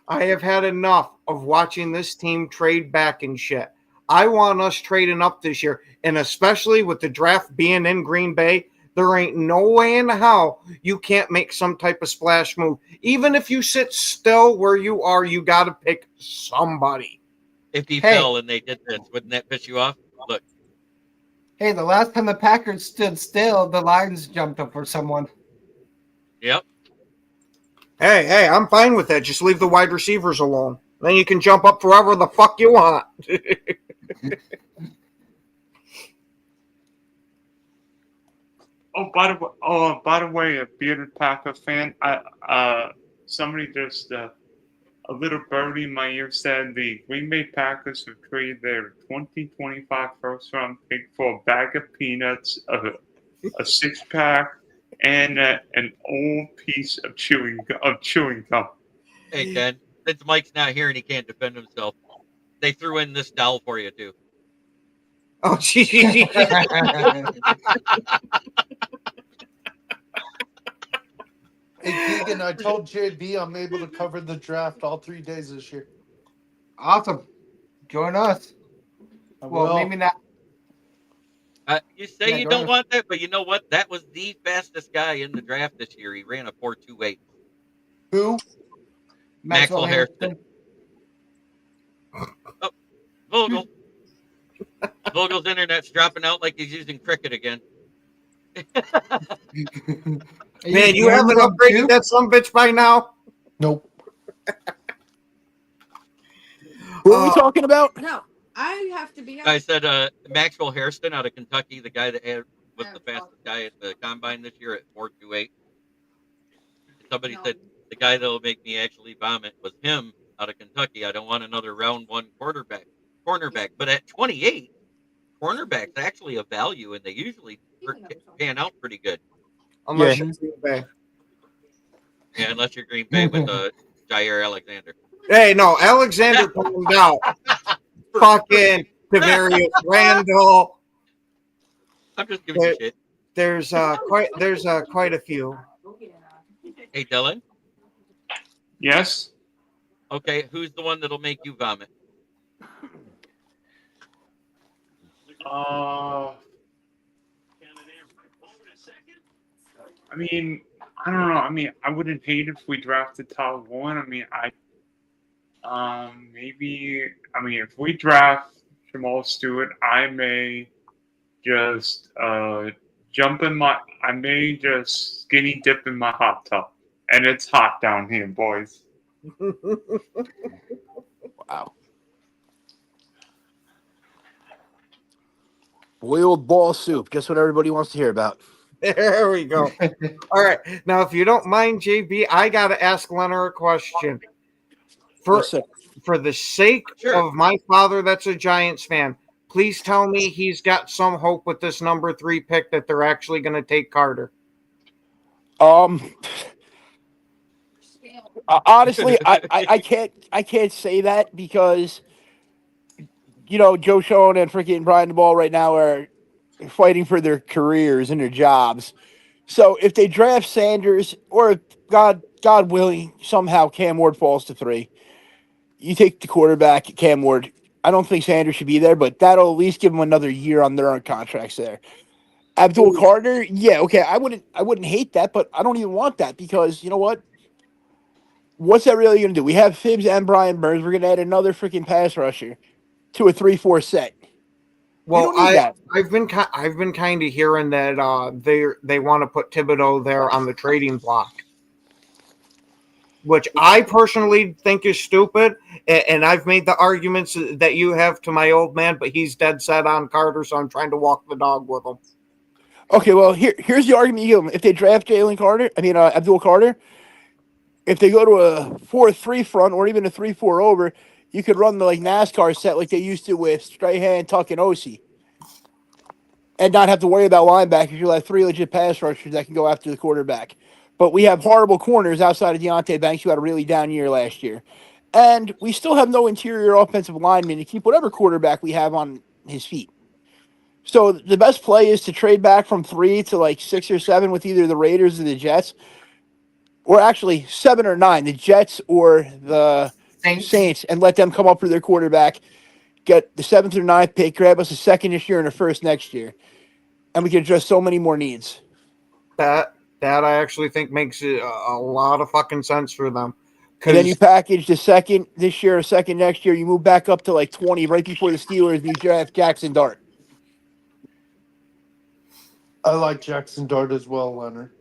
I have had enough of watching this team trade back and shit. I want us trading up this year, and especially with the draft being in Green Bay, there ain't no way in hell you can't make some type of splash move. Even if you sit still where you are, you got to pick somebody. If he Hey. fell and they did this, wouldn't that piss you off? Look, Hey, the last time the Packers stood still, the Lions jumped up for someone. yep. Hey, I'm fine with that. Just leave the wide receivers alone. Then you can jump up forever the fuck you want. By the way, a bearded Packer fan, somebody just a little birdie in my ear said the Green Bay Packers have traded their 2025 first round pick for a bag of peanuts, a 6-pack, and an old piece of chewing gum. Hey, Ken, since Mike's not here and he can't defend himself, they threw in this doll for you, too. Oh, geez. Hey, Keegan, I told JB I'm able to cover the draft all 3 days this year. Awesome. Join us. I Well, will. maybe not. You say Yeah, you go don't ahead. want that, but you know what? That was the fastest guy in the draft this year. He ran a 4.28. Who? Maxwell Harrison. Oh, Vogel. Vogel's internet's dropping out like he's using Cricket again. Man, you haven't upgraded that sumbitch by now? Nope. What are we talking about? No, I have to be. I said Maxwell Hairston out of Kentucky, the guy that was the fastest guy at the combine this year at 4.28. Somebody said the guy that'll make me actually vomit was him out of Kentucky. I don't want another round one cornerback. But at 28, cornerback's actually a value, and they usually pan out pretty good. Unless you're Green Bay. Yeah, unless you're Green Bay with Jair Alexander. Hey, no, Alexander pulled out. Fucking Tavarius Randall. I'm just giving you shit. There's quite a few. Hey, Dylan. Yes. Okay, who's the one that'll make you vomit? I mean, I don't know. I mean, I wouldn't hate if we drafted top one. I mean, maybe. I mean, if we draft Jamal Stewart, I may just I may just skinny dip in my hot tub, and it's hot down here, boys. Wow. Boiled ball soup, just what everybody wants to hear about. There we go. All right. Now, if you don't mind, JB, I got to ask Leonard a question. For the sake of my father, that's a Giants fan, please tell me he's got some hope with this number 3 pick that they're actually going to take Carter. Honestly, I can't say that because Joe Schoen and freaking Brian DeBall right now are fighting for their careers and their jobs. So if they draft Sanders or God willing somehow Cam Ward falls to 3, you take the quarterback Cam Ward. I don't think Sanders should be there, but that'll at least give them another year on their own contracts there. Abdul Carter, yeah, okay, I wouldn't hate that, but I don't even want that because you know what? What's that really going to do? We have Phibbs and Brian Burns. We're going to add another freaking pass rusher to a 3-4 set. Well, I've been kind of hearing that they want to put Thibodeau there on the trading block, which I personally think is stupid. And I've made the arguments that you have to my old man, but he's dead set on Carter, so I'm trying to walk the dog with him. Okay, well here's the argument you give them. If they draft Abdul Carter, if they go to a 4-3 front or even a 3-4 over, you could run the NASCAR set like they used to with Strahan, Tuck, and Osi, and not have to worry about linebackers. You'll have 3 legit pass rushers that can go after the quarterback. But we have horrible corners outside of Deontay Banks, who had a really down year last year. And we still have no interior offensive lineman to keep whatever quarterback we have on his feet. So the best play is to trade back from 3 to like 6 or 7 with either the Raiders or the Jets, or actually 7 or 9, the Jets or the Saints, and let them come up for their quarterback, get the 7th or 9th pick, grab us a second this year and a first next year, and we can address so many more needs. That I actually think makes a lot of fucking sense for them. And then you package the second this year, a second next year. You move back up to like 20 right before the Steelers. You draft Jackson Dart. I like Jackson Dart as well, Leonard.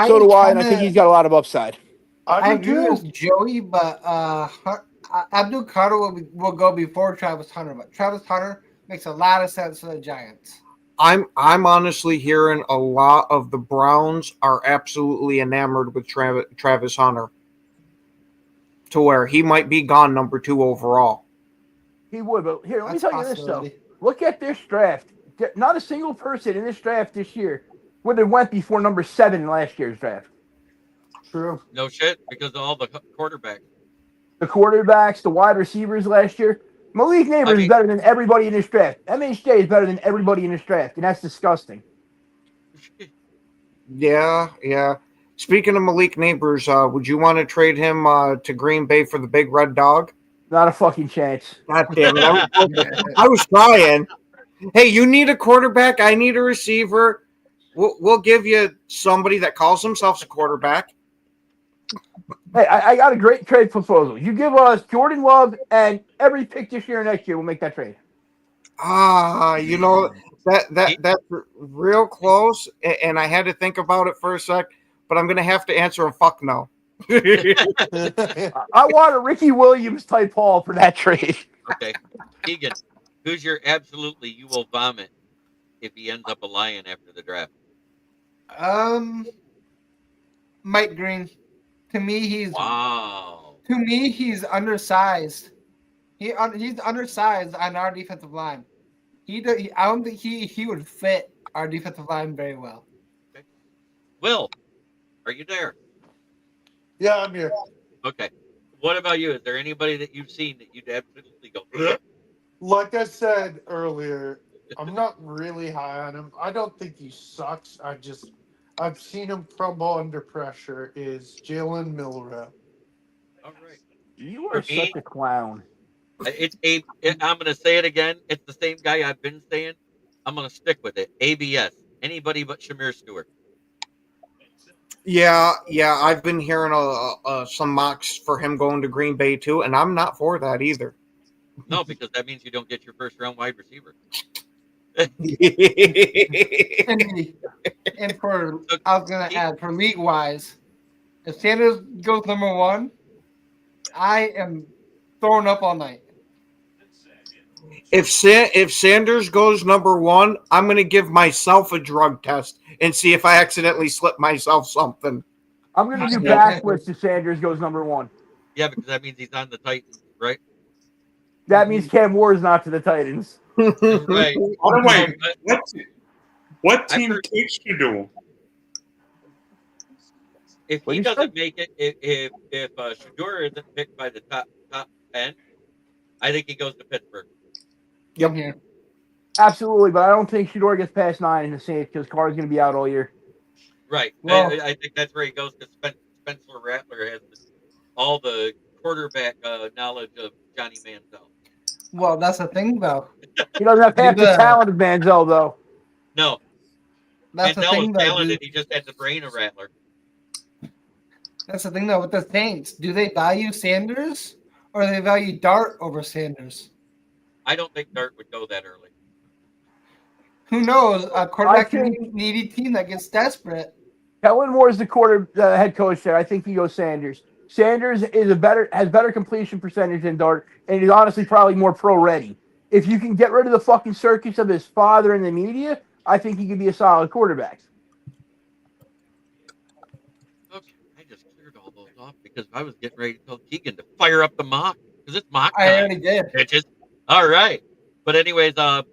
So do I, and I think he's got a lot of upside. I agree with Joey, but Abdul Carter will go before Travis Hunter. But Travis Hunter makes a lot of sense for the Giants. I'm honestly hearing a lot of the Browns are absolutely enamored with Travis Hunter, to where he might be gone number 2 overall. He would, but here, let me tell you this though. Look at this draft. Not a single person in this draft this year would have went before number 7 in last year's draft. True. No shit, because of all the quarterbacks. The quarterbacks, the wide receivers last year. Malik Neighbors is better than everybody in this draft. MHJ is better than everybody in this draft, and that's disgusting. Yeah. Speaking of Malik Neighbors, would you want to trade him to Green Bay for the big red dog? Not a fucking chance. God damn it. I was trying. Hey, you need a quarterback. I need a receiver. We'll give you somebody that calls themselves a quarterback. Hey, I got a great trade proposal. You give us Jordan Love and every pick this year and next year, we'll make that trade. You know, that's real close, and I had to think about it for a sec, but I'm going to have to answer a fuck no. I want a Ricky Williams type haul for that trade. Okay. Keegan, who's your absolutely you will vomit if he ends up a Lion after the draft? Mike Green. To me, he's undersized. He's undersized on our defensive line. I don't think he would fit our defensive line very well. Okay. Will, are you there? Yeah, I'm here. Okay. What about you? Is there anybody that you've seen that you'd absolutely go? Ugh? Like I said earlier, I'm not really high on him. I don't think he sucks. I've seen him crumble under pressure. Is Jalen Milroe. All right. You are such a clown. I'm going to say it again. It's the same guy I've been saying. I'm going to stick with it. ABS. Anybody but Shamir Stewart. Yeah. I've been hearing some mocks for him going to Green Bay too, and I'm not for that either. No, because that means you don't get your first round wide receiver. And for I was gonna add for league wise, if Sanders goes number 1, I am throwing up all night. If Sanders goes number 1, I'm going to give myself a drug test and see if I accidentally slip myself something. I'm going to do backflips if Sanders goes number 1. Yeah, because that means he's on the Titans, right? That means Cam Moore's not to the Titans. Right. Oh, wait, what team takes you to? If he doesn't make it, if Shador isn't picked by the top 10, I think he goes to Pittsburgh. Yep. Absolutely, but I don't think Shador gets past 9 in the Saints because Carr's going to be out all year. Right. Well, I think that's where he goes because Spencer Rattler has all the quarterback knowledge of Johnny Manziel. Well, that's the thing, though. He doesn't have half the talent of Manziel, though. No. That's Manziel the thing, was talented. He just had the brain of Rattler. That's the thing, though, with the Saints. Do they value Sanders or do they value Dart over Sanders? I don't think Dart would go that early. Who knows? A quarterback needy team that gets desperate. Kellen Moore is the head coach there. I think he goes Sanders. Sanders has better completion percentage than Dart, and he's honestly probably more pro ready. If you can get rid of the fucking circus of his father in the media, I think he could be a solid quarterback. Okay, I just cleared all those off because I was getting ready to tell Keegan to fire up the mock because it's mock time. I already did. Bitches. All right. But anyways, as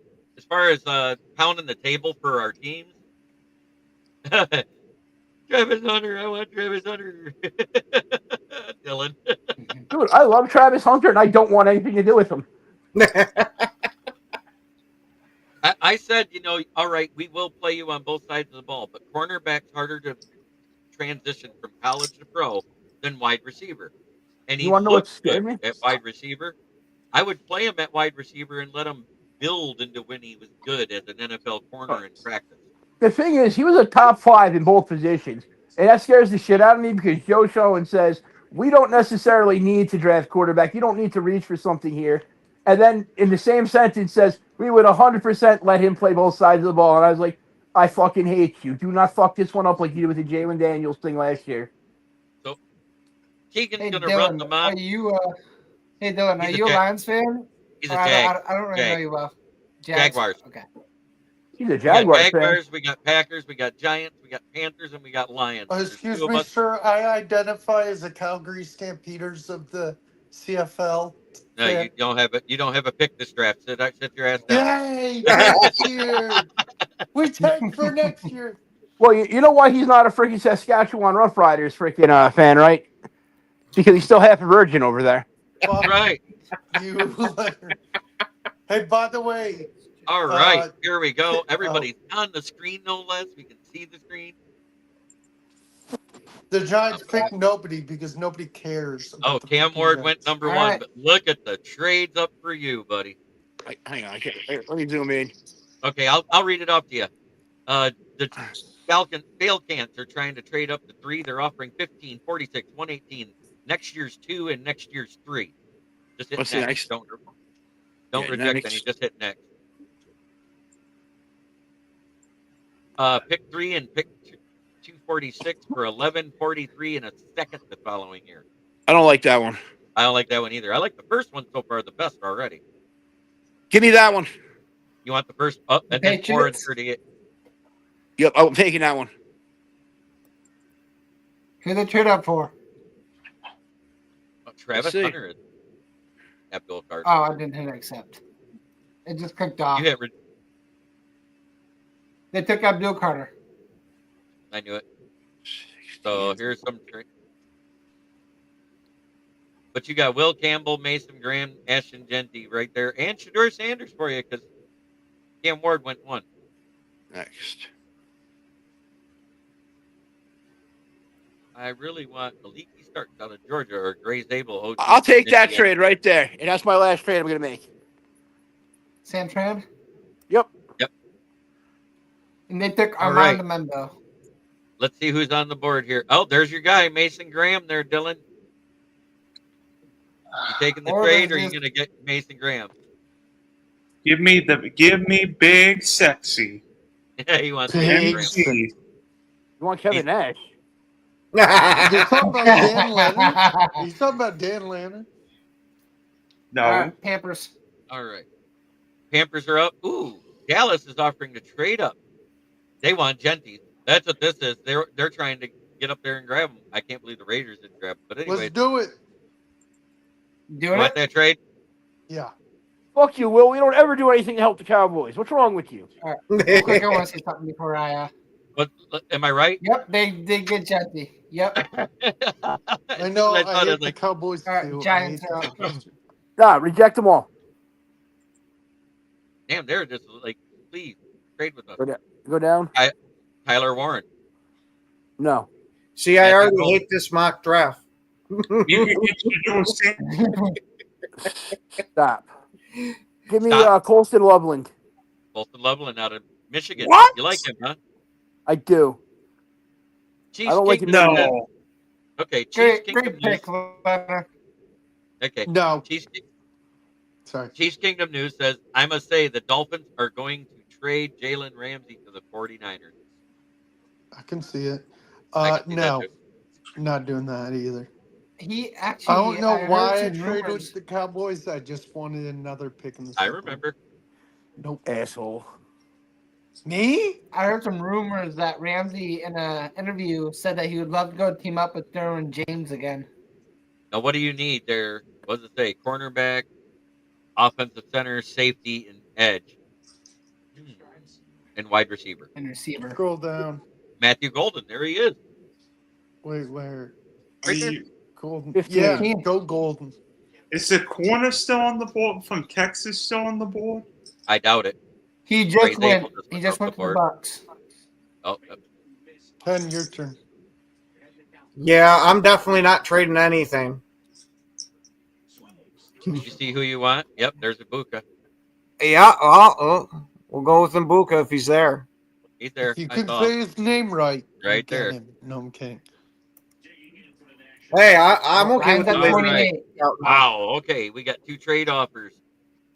far as pounding the table for our teams, Travis Hunter, I want Travis Hunter. Dylan. Good Dude, I love Travis Hunter, and I don't want anything to do with him. I said, all right, we will play you on both sides of the ball, but cornerback's harder to transition from college to pro than wide receiver. And You he want to know what looked scared good me? at wide receiver. I would play him at wide receiver and let him build into when he was good as an NFL corner in practice. The thing is, he was a top 5 in both positions, and that scares the shit out of me because Joe Schoen says we don't necessarily need to draft quarterback. You don't need to reach for something here. And then in the same sentence says we would 100% let him play both sides of the ball. And I was like, I fucking hate you. Do not fuck this one up like you did with the Jalen Daniels thing last year. So Keegan's Hey going to run the Dylan, mock. are you? Hey Dylan, are He's a you a Jag. Lions fan? He's Or a I Jag. don't really know Jag. you well. Jags? Jaguars. Okay. He's a We got Jaguars fan. Jaguars, we got Packers, we got Giants, we got Panthers, and we got Lions. There's Excuse two of me, us. sir. I identify as a Calgary Stampeders of the CFL. No, you don't have it. You don't have a pick this draft. Sit your ass down. Yay! Next year. We tank for next year. Well, you know why he's not a freaking Saskatchewan Roughriders freaking fan, right? Because he's still half a virgin over there. Fuck Right. you. Hey, by the way, All right. Here we go. Everybody's on the screen, no less. We can see the screen. the Giants picked nobody because nobody cares. Oh, About the Cam fucking Ward went Giants. number All 1, right. but look at the trades up for you, buddy. Hang on. Let me zoom in. Okay, I'll read it off to you. The Falcons are trying to trade up to 3. They're offering 15, 46, 118, next year's 2, and next year's 3. Just hit What's the next. next? Don't reject any. Just hit next. Pick 3 and pick 246 for 1143 and a second the following year. I don't like that one. I don't like that one either. I like the first one so far the best already. Give me that one. You want the first up and then 4 and Patriots? 38. Yep, I'm taking that one. Who they trade up for? Travis see. Hunter is Abdul Carter. Oh, I didn't hit accept. It just clicked off. You hit. They took Abdul Carter. I knew it. So here's some trade. But you got Will Campbell, Mason Graham, Ashton Genty right there, and Shador Sanders for you because Cam Ward went 1. Next. I really want a leaky start out of Georgia or Gray Zabel. OG I'll take that Indiana. trade right there. And that's my last trade I'm going to make. Santran? Yep. And they took All Armando right. Mendo. Let's see who's on the board here. Oh, there's your guy, Mason Graham there, Dylan. You taking the Or trade or there's are you going to get Mason Graham? Give me big sexy. Yeah, he wants Mason Big Graham. MC. You want Kevin Nash? You're talking about Dan Leonard? Are you talking about Dan Leonard? No. All right, Pampers. All right. Pampers are up. Ooh, Dallas is offering to trade up. They want Genty. That's what this is. They're trying to get up there and grab him. I can't believe the Raiders didn't grab him. But anyway, Let's do it. you Doing want it? that trade? Yeah. Fuck you, Will. We don't ever do anything to help the Cowboys. What's wrong with you? All right. Real quick, I want to say something before I. But am I right? Yep, they did get Jetty. Yep. I know. I thought. hate the Cowboys All right, too. Giants I are hate up. the Cowboys. Nah, reject them all. Damn, they're just like, please trade with us. Go down. Tyler Warren. No. See, I Matthew already Golden. hate this mock draft. You can get you doing Sam- Stop. Give me Stop. Colston Loveland. Bolton Loveland out of Michigan. What? You like him, huh? I do. Chiefs I don't like Kingdom him. says- No. Okay, Chiefs Great Kingdom pick, News. Leonard. Okay, No. Chiefs Sorry. Kingdom News says, I must say the Dolphins are going to trade Jalen Ramsey to the 49ers. I can see it. I can see that No. too. Not doing that either. He actually. I don't know heard why I some traded rumors. with the Cowboys. I just wanted another pick in the I second round. remember. Nope. Asshole. Me? I heard some rumors that Ramsey in an interview said that he would love to go team up with Derwin James again. Now, what do you need there? What does it say? Cornerback, offensive center, safety, and edge. And wide receiver. And receiver. Scroll down. Matthew Golden. There he is. Wait, where? Right there. Golden. 15. Yeah, go Golden. Is the corner still on the board from Texas still on the board? I doubt it. He Ray just Zabel went. just He went just off the went to the board. Bucks. Oh, Pen, your turn. Yeah, I'm definitely not trading anything. did you see who you want? Yep, there's Ibuka. Yeah, well, we'll go with Mbuka if he's there. He's there. If you I could saw him say his name right, you right get there. him. No, I'm kidding. Hey, I'm okay Ryan's with the at All business. right. 28. Wow. Okay, we got 2 trade offers.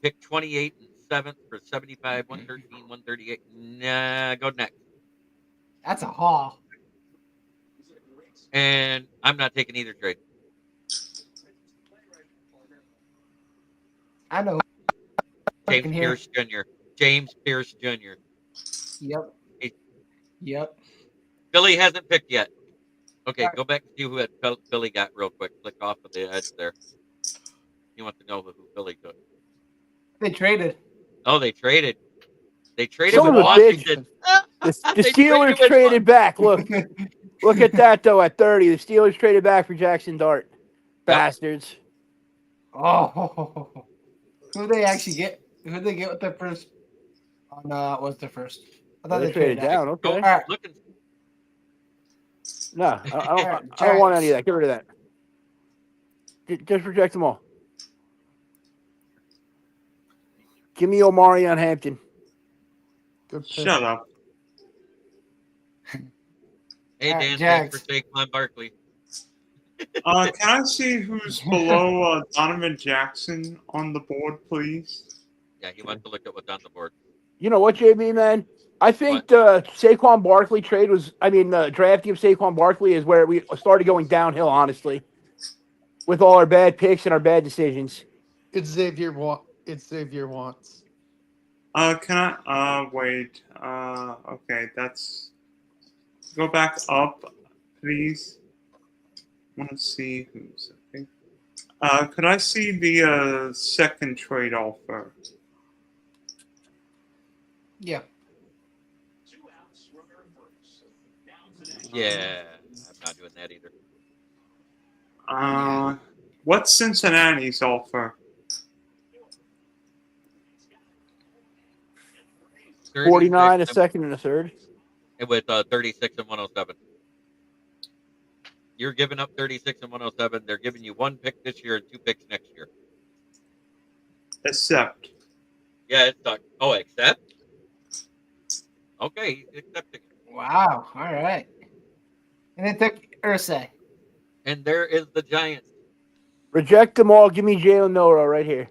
Pick 28 and 7th for 75, 113, 138. Nah, go next. That's a haul. And I'm not taking either trade. I know. James can hear. Pierce Jr. James Pierce Jr. Yep. Hey. Yep. Billy hasn't picked yet. Okay, Alright. go back and see who Billy got real quick. Click off of the edge there. You want to know who Billy took. They traded. Oh, they traded. They traded Son with of a Washington. The They Steelers with traded back. Look at that though. At 30, the Steelers traded back for Jackson Dart. Bastards. Oh. Who they actually get? Who they get with their first? On what's their first? I thought They traded down. Go Okay. Alright. look and No, I don't. Alright, I don't want Giants. any of that. Get rid of that. Just reject them all. Give me Omari on Hampton. Good pick. Shut up. Hey, Alright, Dan, Jags. thanks for Saquon Barkley. Can I see who's below Donovan Jackson on the board, please? Yeah, he wants to look at what's on the board. You know what, JB, man? I think the Saquon Barkley trade the drafting of Saquon Barkley is where we started going downhill, honestly, with all our bad picks and our bad decisions. It's Xavier Watts. Can I, wait, okay, go back up, please. I want to see who's, okay. Could I see the, second trade offer? Yeah. Yeah, I'm not doing that either. What's Cincinnati's offer? 49, a 36 second, and a third. with 36 and 107. You're giving up 36 and 107. They're giving you 1 pick this year and 2 picks next year. Accept. Yeah, it's stuck. Oh, accept? Okay, he's accepting. Wow. All right. And they took Ursay. And there is the Giants. Reject them all. Give me Jalen Milroe right here.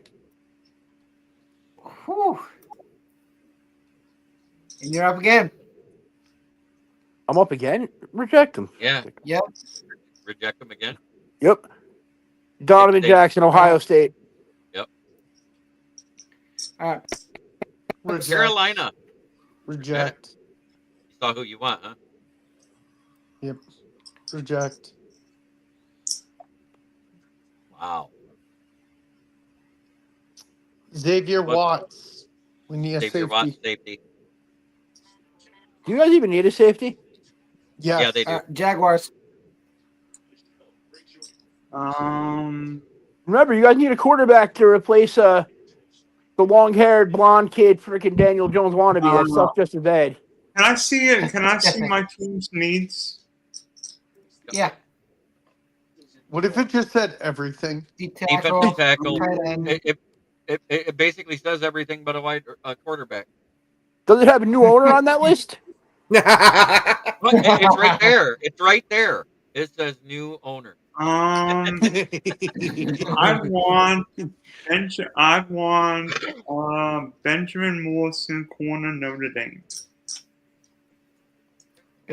Whew. And you're up again. I'm up again. Reject them. Yeah. Yep. Reject them again. Yep. Donovan Jackson, Ohio State. Yep. All right. Reject. Carolina. Reject. You saw who you want, huh? Yep. Reject. Wow. Xavier What? Watts. We need a Xavier safety. Watts, safety. Do you guys even need a safety? Yes. Yeah, they do. Jaguars. Remember, you guys need a quarterback to replace the long-haired blonde kid, freaking Daniel Jones wannabe. That sucks just as bad. Can I see it? Can I see my team's needs? Yeah. What if it just said everything? Defensive tackle. tight end. It basically says everything but a quarterback. Does it have a new owner on that list? Look, it's right there. It's right there. It says new owner. I want Benjamin Morrison, corner, Notre Dame.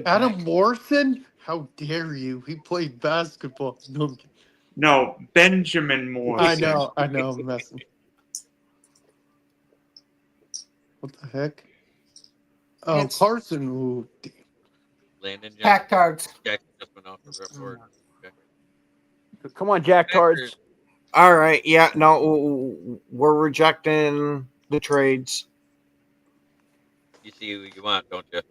Adam Morrison? How dare you? He played basketball. No, I'm kidding. No, Benjamin Morrison. I know, I'm messing. What the heck? Oh, It's- Carson. Ooh, damn. Landon Pack cards. Jackson just went off the rep board. Okay. Come on, Jack Tards. All right. Yeah. No, we're rejecting the trades. You see who you want, don't you?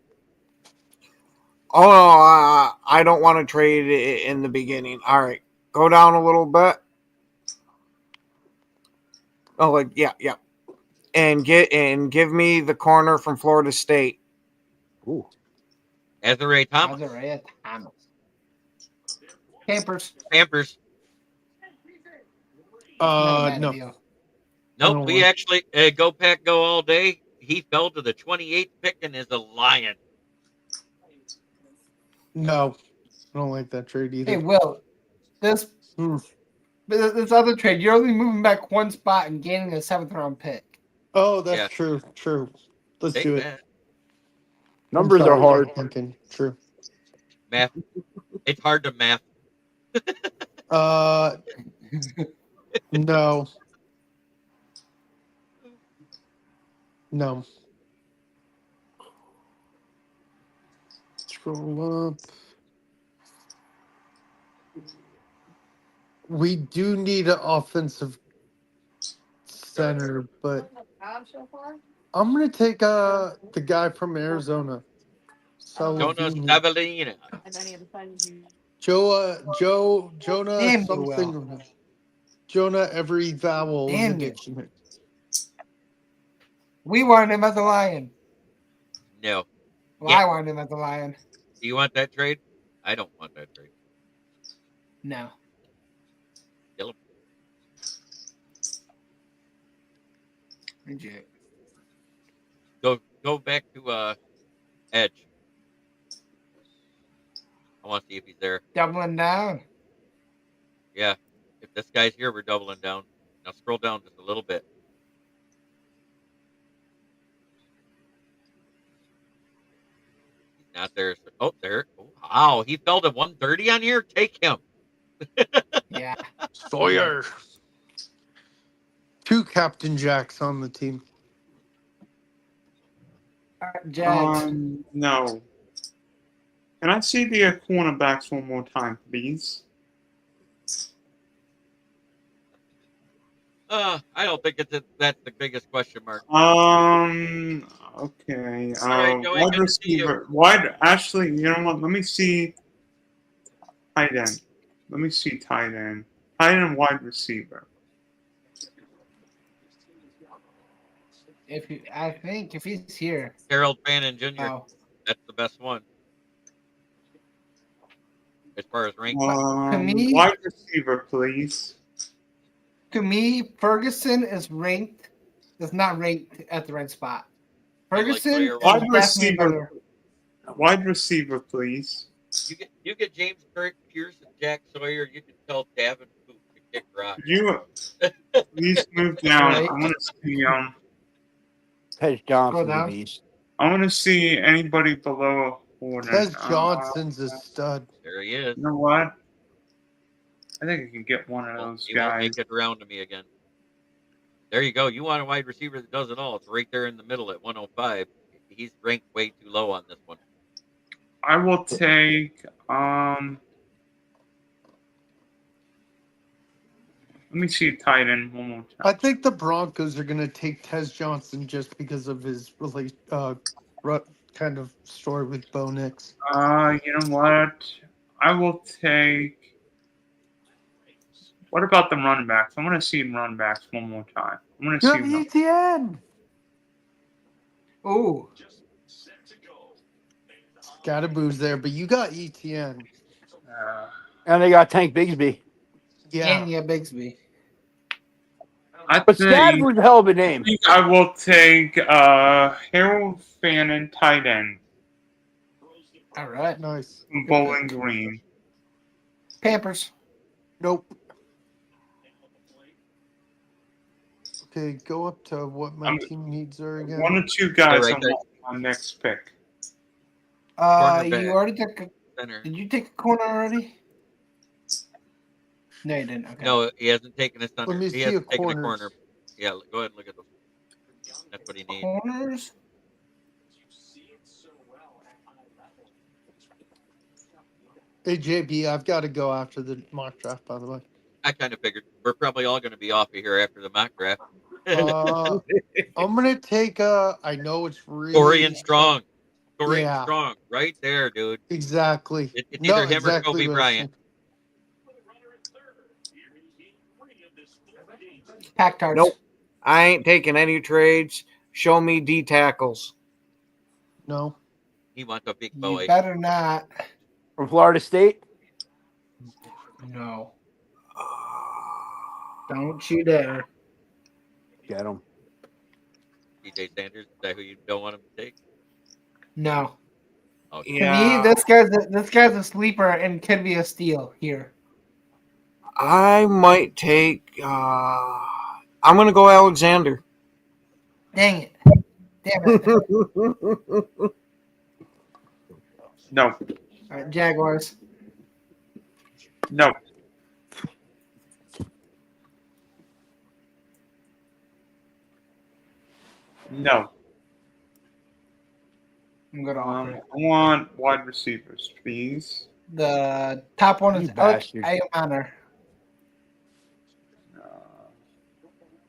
Oh, I don't want to trade in the beginning. All right. Go down a little bit. Oh, like yeah. And give me the corner from Florida State. Ooh. Azariah Thomas. Azariah Thomas. Pampers. Pampers. Not a bad No. deal. Nope. don't We like- actually go pack go all day. He fell to the 28th pick and is a lion. No. I don't like that trade either. Hey, Will, this other trade, you're only moving back one spot and gaining a 7th round pick. Oh, that's Yeah. true. True. Let's Take do it. that. Numbers I'm are sorry, hard. I'm thinking. True. Math. It's hard to math. No. No. Scroll up. We do need an offensive center, but I'm gonna take the guy from Arizona. Jonas Salavini. Savellina. Jonah Damn you, something. Jonah, every vowel in the Damn you. dictionary. We wanted him as a lion. No. Well, Yeah. I wanted him as a lion. Do you want that trade? I don't want that trade. No. Kill him. Reject. Go back to Edge. I want to see if he's there. Doubling down. Yeah. If this guy's here, we're doubling down. Now scroll down just a little bit. He's not there. Oh, there. Oh, wow. He fell to 130 on here. Take him. Yeah. Sawyer. 2 Captain Jacks on the team. All right, Jags. No. Can I see the cornerbacks one more time, please? I don't think that's the biggest question mark. Okay. All right, Joey, Wide good to see you. receiver. Actually, you know what? Let me see tight end. Let me see tight end. Tight end, wide receiver. I think if he's here. Harold Fannin Jr. Oh. That's the best one. As far as rank. To me- Wide receiver, please. To me, Ferguson is not ranked at the right spot. Ferguson Sawyer is Wide definitely receiver. better. Wide receiver, please. You get James Pierce and Jack Sawyer. You can tell Davin Poop to kick rock. You please move down. Right. I want to see Tez Johnson's down. a beast. I want to see anybody below a Hornet. Tez Johnson's a stud. There he is. You know what? I think I can get one of Well, those he won't guys. make it around to me again. There you go. You want a wide receiver that does it all. It's right there in the middle at 105. He's ranked way too low on this one. I will take let me see tight end one more I time. think the Broncos are going to take Tez Johnson just because of his kind of story with Bo Nix. You know what? I will take. What about the running backs? I want to see run backs one more time. I want to You see have them. ETN. Ooh. Scatterboo's there, but you got ETN. And they got Tank Bigsby. Yeah. And yeah, Bigsby. I But think, Scatterboo's a hell of a name. I will take Harold Fannin tight end All right. Nice. from Bowling Green. Pampers. Nope. Okay, go up to what my team needs are again. One or two guys Right on there. my next pick. Cornerback. You already took a. Center. Did you take a corner already? No, you didn't. Okay. No, he hasn't taken a center. Let me He see hasn't a taken a corners. corner. Yeah, go ahead and look at those. That's what he needs. Corners. Hey, JB, I've got to go after the mock draft, by the way. I kind of figured we're probably all going to be off of here after the mock draft. I'm going to take I know it's really... Dorian Strong. Dorian Yeah. Strong. Right there, dude. Exactly. It's either him or exactly Kobe what I was Bryant. thinking. Pack tarts. Nope. I ain't taking any trades. Show me D tackles. No. He wants a big You boy. better not. From Florida State. No. Don't you dare. Get him. DJ Sanders, is that who you don't want him to take? No. Okay. To me, this guy's a sleeper and could be a steal here. I might take. I'm gonna go Alexander. Dang it. Damn it. No. All right, Jaguars. No. No. I'm going to offer. I want wide receivers, please. The top one You is Alex bastard. Ayamana.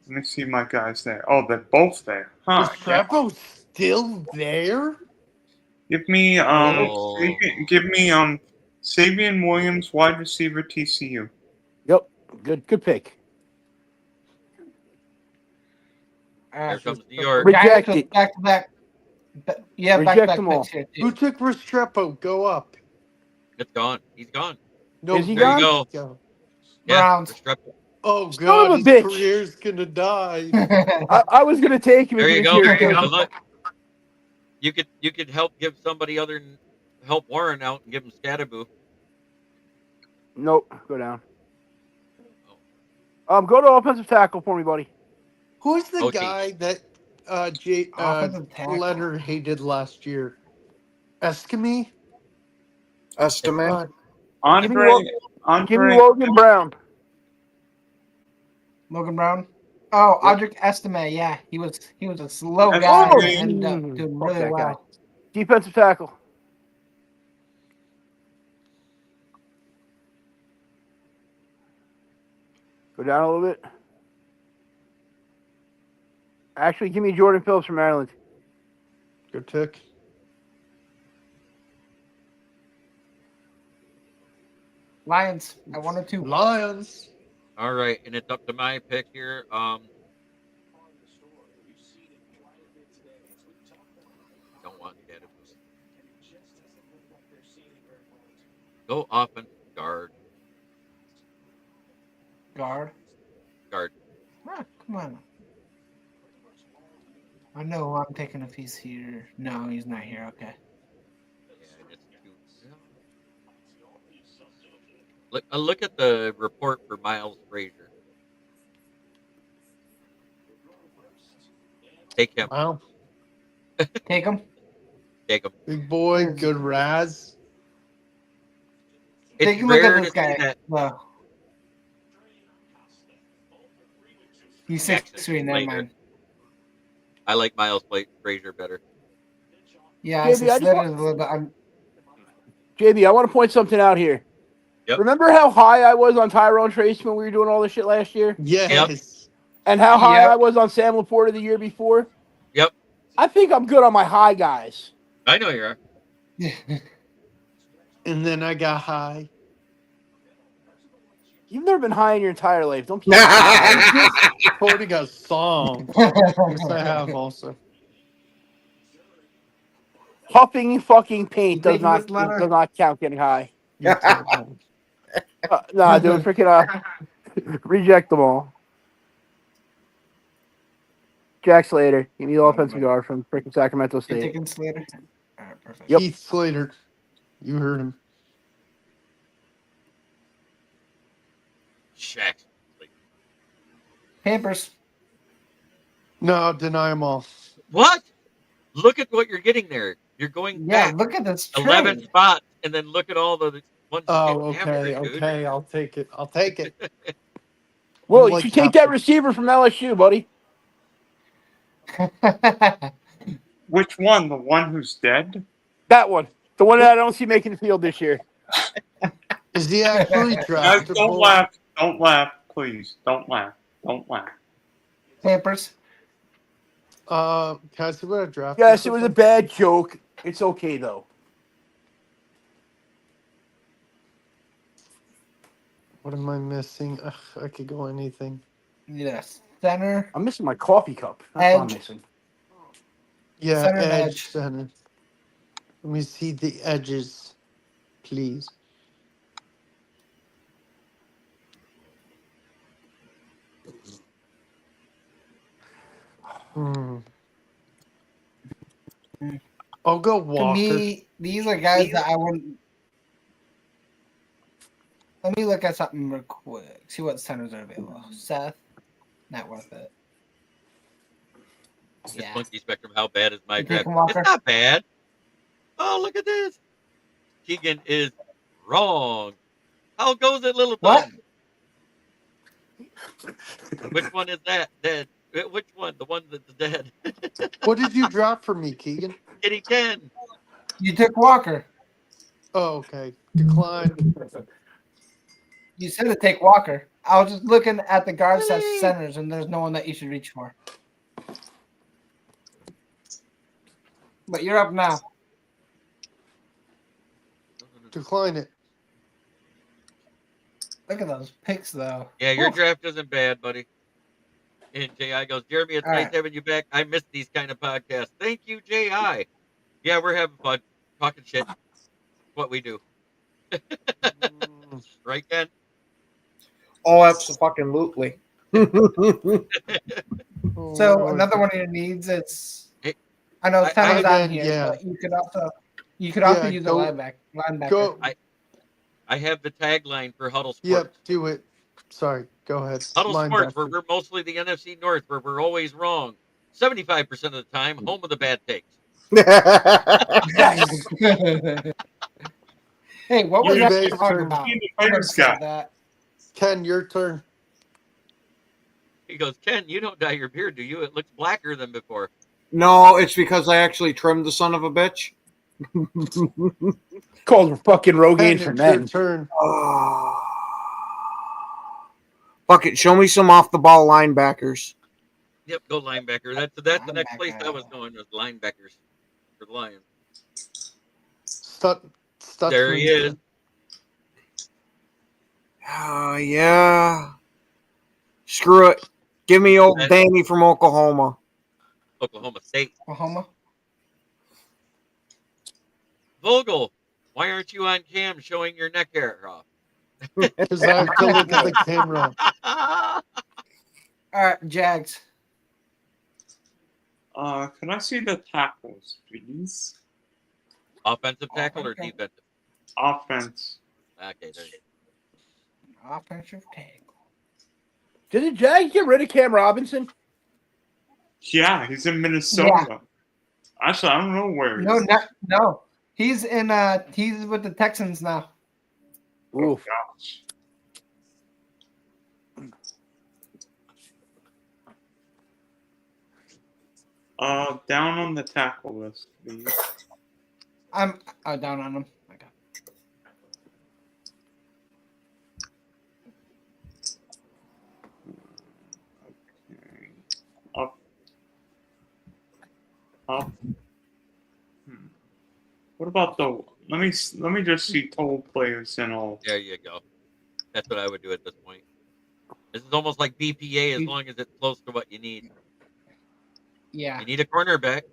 Let me see my guys there. Oh, they're both there. Huh. Is Yeah. Trappo still there? Give me Oh. Sabian Williams, wide receiver, TCU. Yep. Good pick. Here comes New York. Reject Giants it. with back-to-back. Yeah, Reject back-to-back them all. picks here, too. Who took Restrepo? Go up. It's gone. He's gone. No, Is he There you gone? go. Yeah. Browns. Restrepo. Oh Son God, of a his bitch. career's gonna die. I was gonna take him There if he you was go. here. So look, you could help give somebody other than help Warren out and give him Scatterboo. Nope. Go down. Go to offensive tackle for me, buddy. Who's the OT. guy that Offensive tackle. Leonard hated last year? Eskimi? Estimate. Andre. Give me Logan Brown. Logan Brown. Oh, Yep. Audric Estime. Yeah, he was a slow That's guy okay. and ended up doing Fuck really that guy. well. Defensive tackle. Go down a little bit. Actually, give me Jordan Phillips from Maryland. Good pick. Lions at 1 or 2. Lions. All right, and it's up to my pick here. Don't want Scatterboo. Go offensive guard. Guard. Guard. Ah, come on. I know I'm taking if he's here. No, he's not here. Okay. Yeah, just look at the report for Miles Frazier. Take him. Wow. Take him. Take him. Big boy, good Raz. It's Take a look rare at to this see guy. that. Well, he's Jackson 6'3", never Slater. mind. I like Miles Frazier better. Yeah, JB, I said I just Slater's want- a little bit. JB, I want to point something out here. Yep. Remember how high I was on Tyrone Trace when we were doing all this shit last year? Yes. And how high Yep. I was on Sam Laporta the year before? Yep. I think I'm good on my high guys. I know you are. And then I got high. You've never been high in your entire life. Don't be I'm just quoting a song. Yes, I have also. huffing fucking paint You does taking this letter? not count getting high. You too. Nah, dude, freaking reject them all. Jack Slater, give me the offensive guard from freaking Sacramento You're State. taking Slater. All right, perfect. Yep. Keith Slater. You heard him. Shaq. Pampers. No, deny them all. What? Look at what you're getting there. You're going Yeah, back look at this 11 trade. spots, and then look at all the ones. Oh, you hammered, okay, dude. okay. I'll take it. I'll take it. Well, I'm you like should take that Captain. receiver from LSU, buddy. Which one? The one who's dead? That one. The one that I don't see making the field this year. Is he actually Guys, draftable? don't laugh. Don't laugh, please. Don't laugh. Don't laugh. Pampers. Can I see what I drafted? Yes, it was a bad joke. It's okay, though. What am I missing? Ugh, I could go anything. Yes. Center, I'm missing my coffee cup. That's what I'm edge, missing. Yeah, Center and edge, edge. center. Let me see the edges, please. Hmm. I'll go To Walker. me, these are guys that I wouldn't. Let me look at something real quick. See what centers are available. Seth, not worth it. It's Yeah. Monkey Spectrum. How bad is my You draft? taking Walker? It's not bad. Oh, look at this. Keegan is wrong. How goes it, little What? thumb? Which one is that? Dead. Which one? The one that's dead. What did you drop for me, Keegan? Kitty Ken. You took Walker. Oh, okay. Decline. You said to take Walker. I was just looking at the guard set Really? centers, and there's no one that you should reach for. But you're up now. Decline it. Look at those picks, though. Yeah, your Oof. draft isn't bad, buddy. And J.I. goes, Jeremy, it's All nice right. having you back. I miss these kind of podcasts. Thank you, J.I. Yeah, we're having fun. Talking shit. What we do. Right, Ken? Oh, absolutely. So another one of your needs, it's I know center's on here, yeah. but you could also Yeah, use a go- linebacker. Go. I have the tagline for Huddle Sports. Yep, do it. Sorry, go ahead. Huddle Sports, where Linebacker. we're mostly the NFC North, where we're always wrong. 75% of the time, home of the bad takes. Hey, what was Green that Bay's talking turn. about? Being I the never first said guy. that. Ken, your turn. He goes, Ken, you don't dye your beard, do you? It looks blacker than before. No, it's because I actually trimmed the son of a bitch. Called fucking Rogaine Ken, for it's your men. turn. Fuck it, show me some off the ball linebackers. Yep, go linebacker. That's the next place I was going, was linebackers for the Lions. There he is. Yeah. Screw it. Give me old Danny from Oklahoma. Oklahoma State. Oklahoma. Vogel, why aren't you on cam showing your neck hair off? Because I have to look at the camera. All right, Jags. Can I see the tackles, please? Offensive tackle or defensive? Offense. Okay, there you go. Offensive tackle. Did the Jags get rid of Cam Robinson? Yeah, he's in Minnesota. Actually, I don't know where. No. He's he's with the Texans now. Oh gosh. Down on the tackle list, please. I'm down on him. Okay. Up. What about the? Let me just see total players and all. There you go. That's what I would do at this point. This is almost like BPA as long as it's close to what you need. Yeah. You need a cornerback.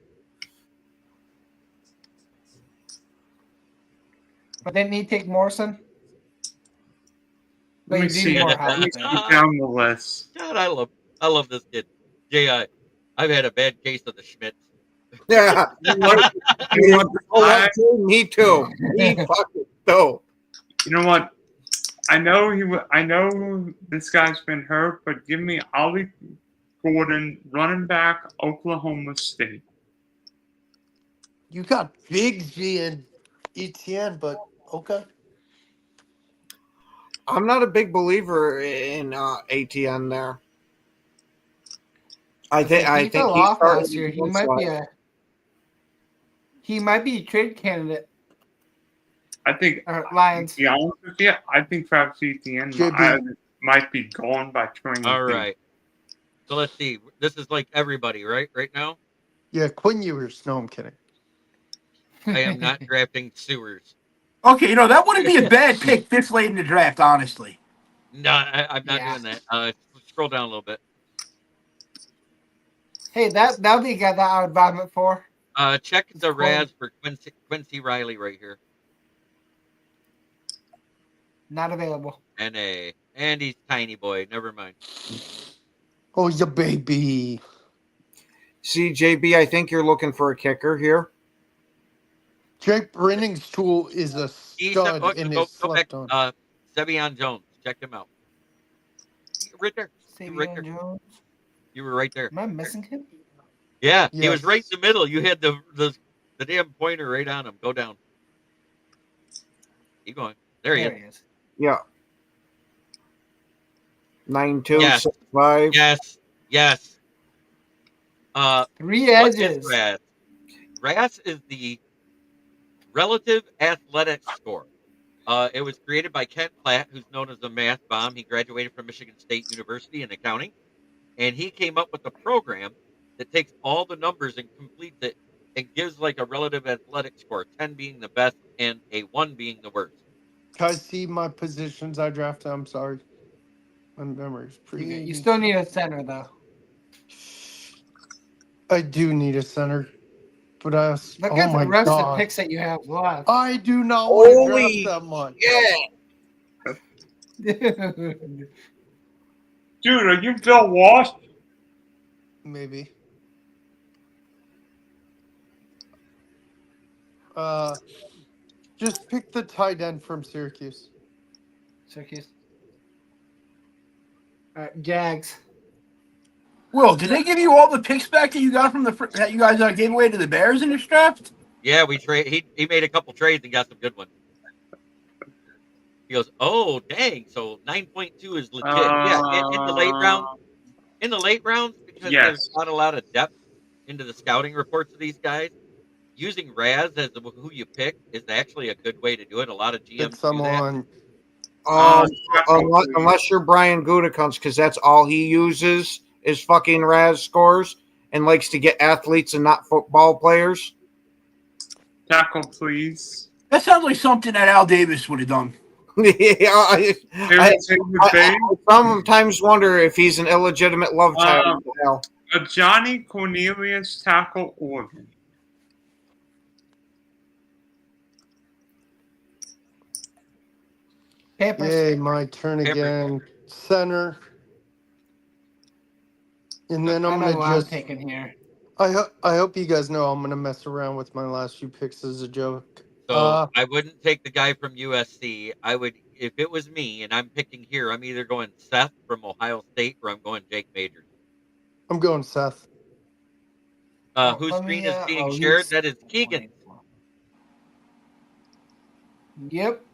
But didn't he take Morrison? Let me see. More Let me help. see down the list. God, I love this kid. J.I. I've had a bad case of the Schmitz. Yeah. Me too. He fucking dope. You know what? I know this guy's been hurt, but give me Ollie Gordon, running back, Oklahoma State. You got Big G and ETN, but okay. I'm not a big believer in ATN there. I think he fell he off started last year. He one might be slide. he might be a trade candidate. I think Lions. to be honest with you, I think Travis Etienne might be gone by training. All right. So let's see. This is like everybody, right? Right now? Yeah, Quinn Ewers. No, I'm kidding. I am not drafting Sewers. Okay, that wouldn't be a bad pick this late in the draft, honestly. No, I'm not Yeah. doing that. Scroll down a little bit. Hey, that'll be a guy that I would vomit for. Check the It's Quinn. Raz for Quincy Riley right here. Not available. And he's tiny boy. Never mind. Oh, yeah, baby. See, JB, I think you're looking for a kicker here. Jake Brenning's tool is a stud and is Go back. slept on. Sevion Jones. Check him out. Right there. Savion Jones. You were right there. Am I missing him? Yeah, he was right Yes. in the middle. You had the damn pointer right on him. Go down. Keep going. There he is. Yeah. 9'2", Yes. 6'5". Yes. 3 What is edges. RAS? RAS is the relative athletic score. It was created by Kent Platt, who's known as a math bomb. He graduated from Michigan State University in accounting, and he came up with a program that takes all the numbers and completes it and gives like a relative athletic score, 10 being the best and a 1 being the worst. Can I see my positions I drafted? I'm sorry. My memory's pretty. You still need a center, though. I do need a center. But I was, Look oh at my the rest of the God. picks that you have left. I do not want to Holy draft that much. Yeah. Dude. Dude, are you Bill Walsh? Maybe. Just pick the tight end from Syracuse. Syracuse. All right, Jags. Will, did they give you all the picks back that you got from that you guys gave away to the Bears in this draft? Yeah, we trade. He made a couple trades and got some good ones. He goes, oh dang! So 9.2 is legit. Yeah, in the late round. In the late rounds, because there's not a lot of depth into the scouting reports of these guys. Using Raz as who you pick is actually a good way to do it. A lot of GMs Pick do that. someone. Unless you're Brian Gutekunst, because that's all he uses is fucking Raz scores and likes to get athletes and not football players. Tackle, please. That sounds like something that Al Davis would have done. I sometimes wonder if he's an illegitimate love child. Johnny Cornelius, tackle, Oregon. Pampers. Yay, my turn again. Center. And then I'm going to just. taking here. I hope you guys know I'm going to mess around with my last few picks as a joke. So I wouldn't take the guy from USC. I would, if it was me and I'm picking here, I'm either going Seth from Ohio State or I'm going Jake Majors. I'm going Seth. Whose screen is being shared? That is Keegan. Yep.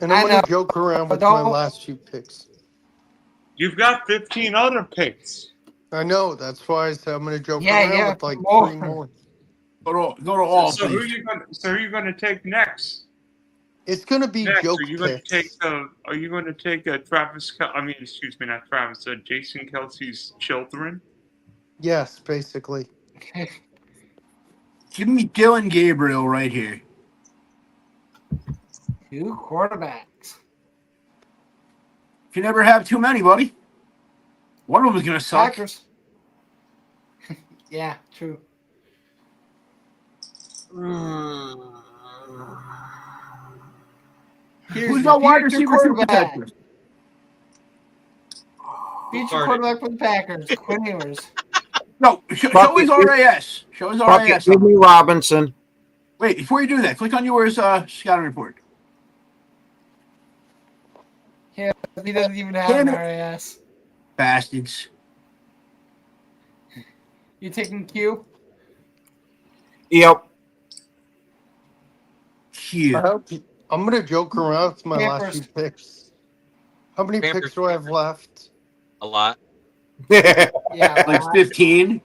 And I'm going to joke around with my last few picks. You've got 15 other picks. I know. That's why I said I'm going to joke around with like 3 more. Go to all. So who are you going to take next? It's going to be next, joke are you going picks. to take Jason Kelsey's children? Yes, basically. Give me Dylan Gabriel right here. 2 quarterbacks. You never have too many, buddy. One of them is going to suck. Packers. Yeah, true. Who's our wide receiver quarterback? Future quarterback for the Packers, Quinn Ewers. No, show his RAS. Show his RAS. Give me Robinson. Wait, before you do that, click on yours scouting report. Yeah, he doesn't even have an RAS. Bastards. You taking Q? Yep. Here. I'm going to joke around with my last few picks. How many picks do I have left? A lot. Yeah, like 15.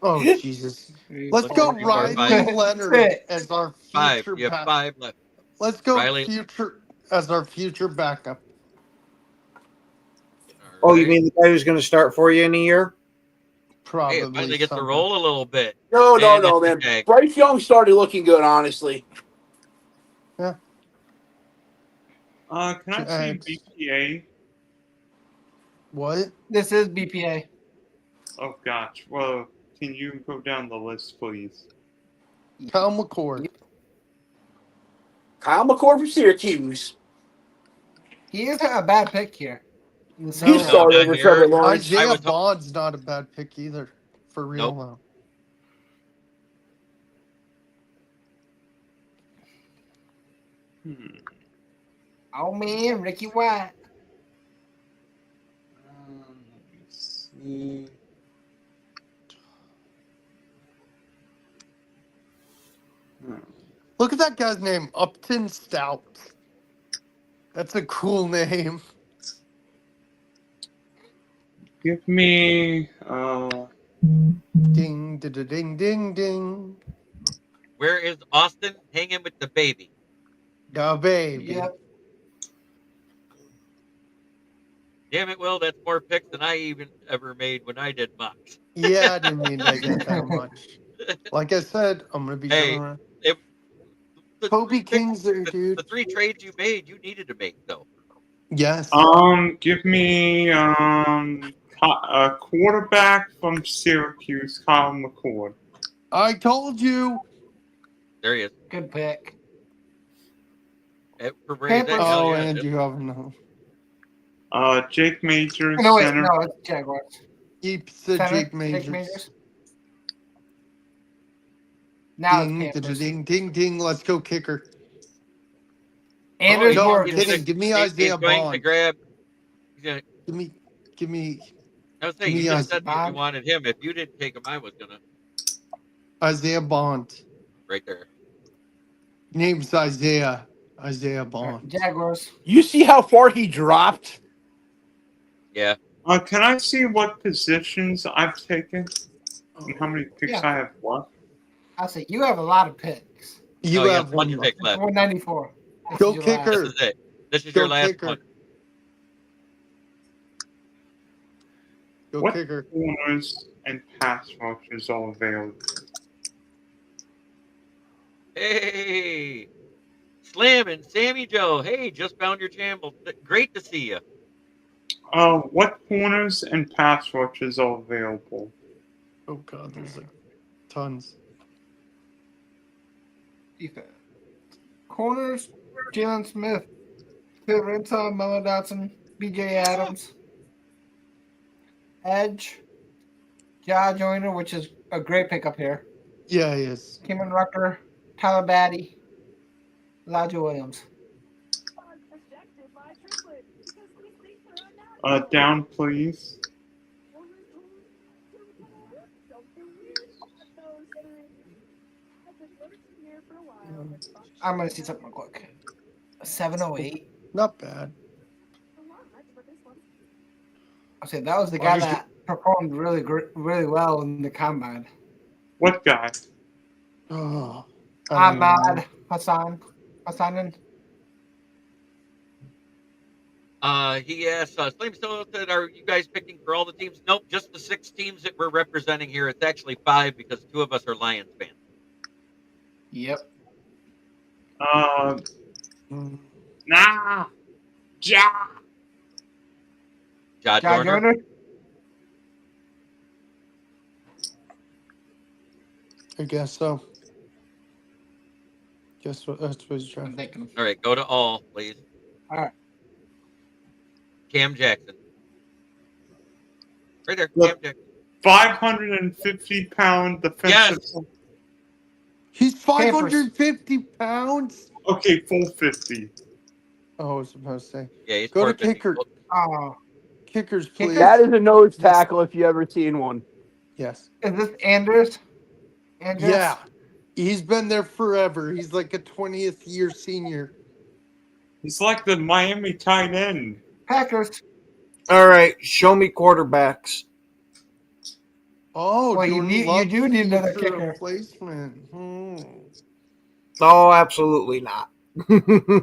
Oh, Jesus. Let's go Riley Leonard as our future You have 5 left. Let's go Riley. future as our future backup. Oh, you mean the guy who's going to start for you in a year? Probably. Hey, finally get to roll a little bit. No, man. Bryce Young started looking good, honestly. Yeah. Can I see Jags. BPA? What? This is BPA. Oh gosh. Well, can you go down the list, please? Kyle McCord. Kyle McCord from Syracuse. He isn't a bad pick here. You No. start not over here. Trevor Lawrence. Isaiah was- Bond's not a bad pick either. For real Nope. though. Oh man, Ricky White. Let me see. Look at that guy's name, Upton Stout. That's a cool name. Give me Ding, da, da, ding, ding, ding. Where is Austin hanging with the baby? Da baby. Yep. Damn it, Will, that's more picks than I even ever made when I did mocks. Yeah, I didn't mean to get that much. Like I said, I'm gonna be Hey, going around. it, the Kobe three picks, King's there, the dude. 3 trades you made, you needed to make though. Yes. give me a quarterback from Syracuse, Kyle McCord. I told you. There he is. Good pick. For Braves, Panthers. hell Oh, yeah. and you have no. Jake Majors, No, wait, center. no, it's Jaguars. He said Center, Jake Majors. Now Ding, it's da, da, Panthers. ding, ding, ding. Let's go, kicker. Anders no, I'm Borges. kidding. Give me He's Isaiah going to Bond. grab. Give me. I was Give saying, me you just said that you Bond. wanted him. If you didn't take him, I was gonna. Isaiah Bond. Right there. Name's Isaiah. Isaiah All right, Bond. Jaguars. You see how far he dropped? Yeah. Can I see what positions I've taken and how many picks Yeah. I have left? I'll say you have a lot of picks. You Oh, have one. pick left. 194. This Go is your last. kicker. This is it. This is Go your last kicker. one. Go What kicker. corners and pass rushers are available? Hey, Slamming Sammy Joe. Hey, just found your channel. Great to see you. What corners and pass rushers are available? Oh god, there's like tons. Defense. Corners, Jalen Smith, Phil Rinta, Melo Dotson, BJ Adams. Edge, Ja Joyner, which is a great pickup here. Yeah, he is. Cameron Rucker, Tyler Batty, Elijah Williams. Down, please. I'm going to see something real quick. 708. Not bad. I said that was the guy that performed really well in the combine. What guy? Oh, I don't know. Ahmad Hassanin. He asked, Slim Stone said, are you guys picking for all the teams? Nope, just the 6 teams that we're representing here. It's actually 5 because 2 of us are Lions fans. Yep. Nah. Ja Joyner. I guess so. Guess what? That's what he's trying. I'm thinking. All right, go to all, please. All right. Cam Jackson. Right there, Look. Cam Jackson. 550-pound defensive. Yes. He's 550 pounds. Okay, 450. Oh, I was supposed to say. Yeah, he's Go to 450. kicker. Oh, Kickers, please. That is a nose tackle if you ever seen one. Yes. is this Anders? Yeah. He's been there forever. He's like a 20th year senior. He's like the Miami tight end. Packers. All right, show me quarterbacks. Oh, Well, you do need another future kicker. replacement. Oh, absolutely not.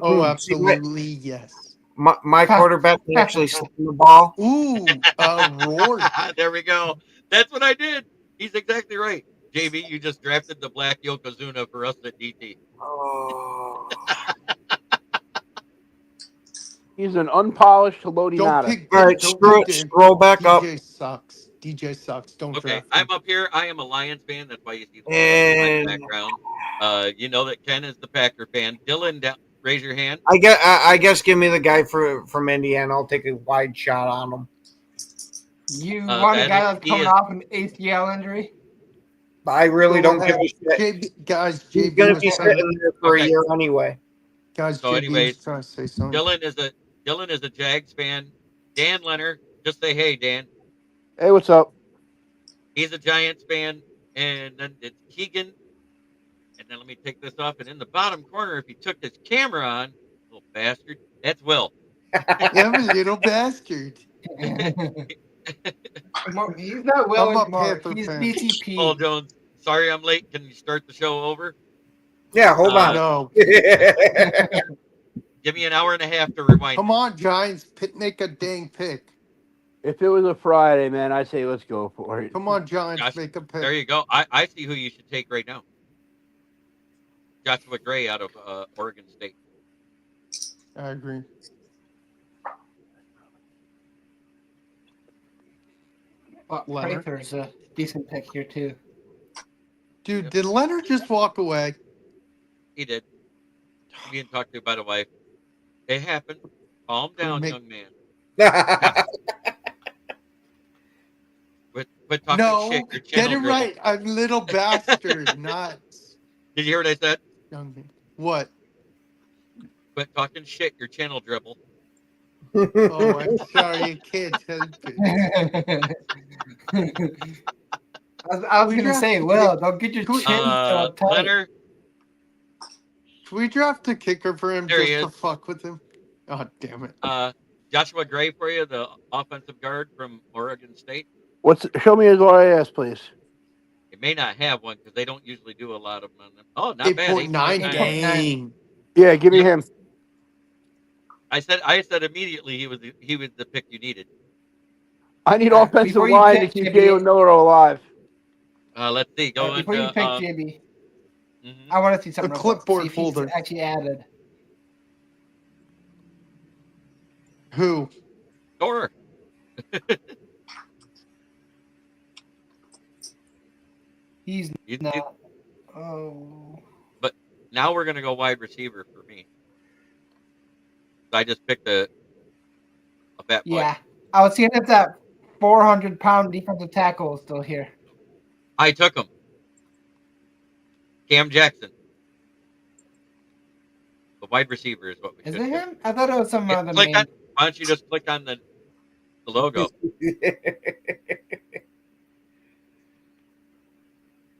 Oh, absolutely, yes. My quarterback can actually slip the ball. Ooh, Rourke. There we go. That's what I did. He's exactly right. JB, you just drafted the black Yokozuna for us at DT. Oh. He's an unpolished Lodi Don't Nada. pick. All right, Don't scroll, pick scroll back up. DJ sucks. DJ sucks. Don't Okay, draft I'm him. up here. I am a Lions fan. That's why you see the Lions in my And background. You know that Ken is the Packer fan. Dylan, raise your hand. I guess give me the guy from Indiana. I'll take a wide shot on him. You want a That guy is, that's he coming is. off an ACL injury? I really Go don't give ahead. a shit. Guys, He's JB gonna was be trying sitting to. there for a Okay. year anyway. Guys, So, JB anyways, was trying to say something. Dylan is a Jags fan. Dan Leonard, just say hey, Dan. Hey, what's up? He's a Giants fan, and then it's Keegan. And then let me take this off. And in the bottom corner, if he took his camera on, little bastard, that's Will. I'm a little bastard. He's not Will I'm a anymore. Panther He's fan. Paul DCP. Jones, sorry I'm late. Can you start the show over? Yeah, hold on. No. Give me an hour and a half to rewind. Come on, Giants. Make a dang pick. If it was a Friday, man, I'd say let's go for it. Come on, Giants. Josh, Make a pick. there you go. I see who you should take right now. Joshua Gray out of Oregon State. I agree. But Leonard. Prather's a decent pick here too. Dude, did Leonard just walk away? He did. Being talked to by the wife. It happened. Calm down, young man. Quit talking No, shit. Your get channel it dribble. right. I'm little bastard, not Did you hear what I said? young man. What? Quit talking shit. Your channel dribble. Oh, I'm sorry. I can't help it. I was gonna say, Will, don't get your chin so tight. Leonard. Should we draft a kicker for him There he just to is. fuck with him? Oh, damn it. Joshua Gray for you, the offensive guard from Oregon State. Show me his RAS, please. It may not have one because they don't usually do a lot of them on them. Oh, not bad. 8.9. Dang. Yeah, give me Yep. him. I said immediately he was the pick you needed. I need Yeah, offensive before you line to pick keep JB Jalen Miller alive. Let's see. Go Before you into. pick JB, Mhm. I want to see something. The real quick, clipboard see if he's folder. actually added. Who? Sure. He's You- not. Oh. But now we're gonna go wide receiver for me. I just picked a fat boy. Yeah. I was seeing if that 400-pound defensive tackle is still here. I took him. Cam Jackson. The wide receiver is what we Is should it pick. him? I thought it was some Yeah, other click name. on. Why don't you just click on the logo?